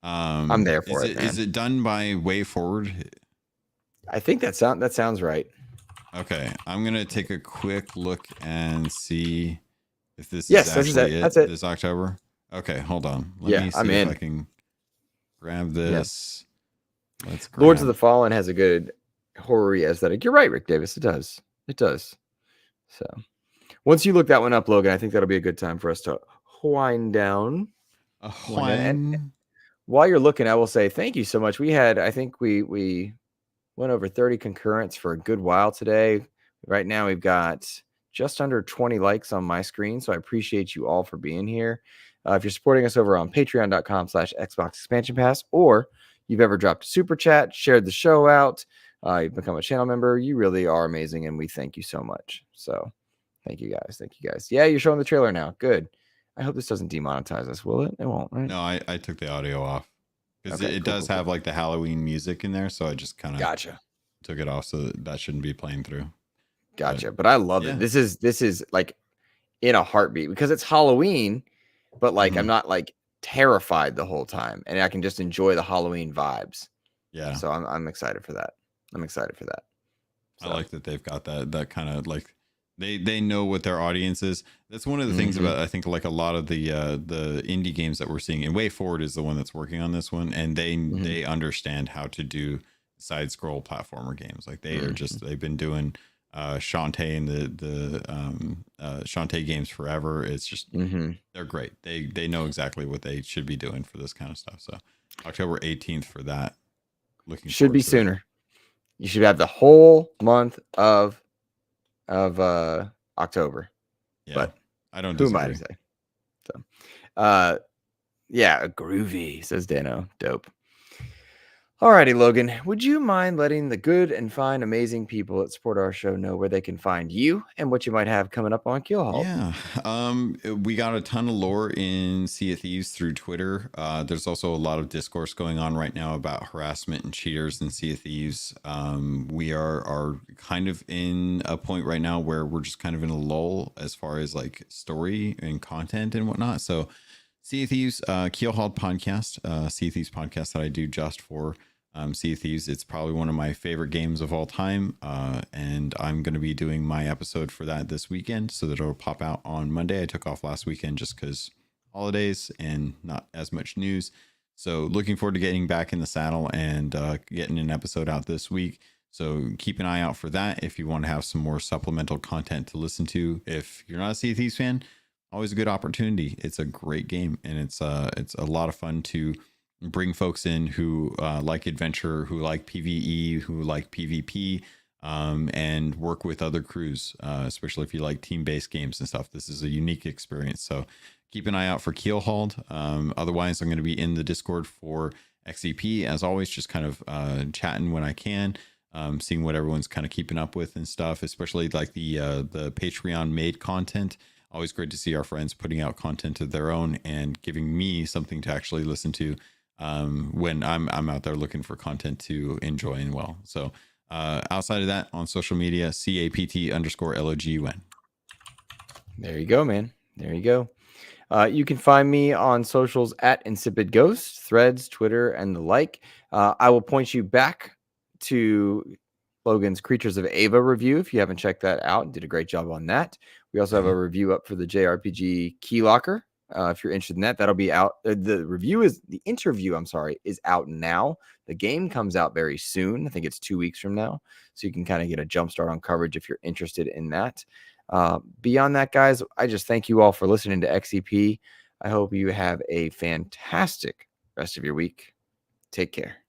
I'm there for it. Is it done by Way Forward? I think that sounds right. Okay, I'm gonna take a quick look and see if this is actually that's it. This October. Okay, hold on. Let me see if I can grab this. Let's grab. Lords of the Fallen has a good horror aesthetic. You're right, Rick Davis. It does. So once you look that one up, Logan, I think that'll be a good time for us to wind down. And Juan. while you're looking, I will say thank you so much. I think we went over 30 concurrents for a good while today. Right now, we've got just under 20 likes on my screen. So I appreciate you all for being here. If you're supporting us over on patreon.com/Xbox Expansion Pass, or you've ever dropped a super chat, shared the show out, you've become a channel member, you really are amazing. And we thank you so much. So thank you guys. Thank you guys. Yeah, you're showing the trailer now. Good. I hope this doesn't demonetize us, will it? It won't, right? No, I took the audio off because Okay, it cool, does cool, have like the Halloween music in there. So I just kind of Gotcha. took it off, so that shouldn't be playing through. Gotcha. But I love it. This is like in a heartbeat because it's Halloween, but like I'm not like terrified the whole time, and I can just enjoy the Halloween vibes. Yeah. So I'm excited for that. I'm excited for that. So. I like that they've got that kind of like they know what their audience is. That's one of the things about, I think, like a lot of the indie games that we're seeing, and Way Forward is the one that's working on this one, and they understand how to do side scroll platformer games. Like they are they've been doing Shantae and the Shantae games forever. It's just they're great. They know exactly what they should be doing for this kind of stuff. So October 18th for that. Looking should be sooner. You should have the whole month of October. Yeah, but I don't disagree. Who am I to say? So yeah, groovy, says Dano. Dope. Alrighty, Logan, would you mind letting the good and fine, amazing people that support our show know where they can find you and what you might have coming up on Keelhauled? Yeah, we got a ton of lore in Sea of Thieves through Twitter. There's also a lot of discourse going on right now about harassment and cheaters in Sea of Thieves. We are kind of in a point right now where we're just kind of in a lull as far as like story and content and whatnot. So Sea of Thieves, Keelhauled podcast, Sea of Thieves podcast that I do just for Sea of Thieves. It's probably one of my favorite games of all time, and I'm going to be doing my episode for that this weekend, so that it'll pop out on Monday. I took off last weekend just because holidays and not as much news. So looking forward to getting back in the saddle and getting an episode out this week. So keep an eye out for that if you want to have some more supplemental content to listen to. If you're not a Sea of Thieves fan, always a good opportunity. It's a great game, and it's a lot of fun to bring folks in who like adventure, who like PvE, who like PvP, and work with other crews, especially if you like team-based games and stuff. This is a unique experience. So keep an eye out for Keelhauled. Otherwise, I'm going to be in the Discord for XEP, as always, just kind of chatting when I can, seeing what everyone's kind of keeping up with and stuff, especially like the Patreon made content. Always great to see our friends putting out content of their own and giving me something to actually listen to when I'm out there looking for content to enjoy and well. So outside of that, on social media, CAPT_LOGUN. There you go, man. There you go. You can find me on socials at InsipidGhost, Threads, Twitter, and the like. I will point you back to Logan's Creatures of Ava review if you haven't checked that out. Did a great job on that. We also have a review up for the JRPG Keylocker. If you're interested in that, that'll be out. The interview, is out now. The game comes out very soon. I think it's 2 weeks from now. So you can kind of get a jump start on coverage if you're interested in that. Beyond that, guys, I just thank you all for listening to XEP. I hope you have a fantastic rest of your week. Take care.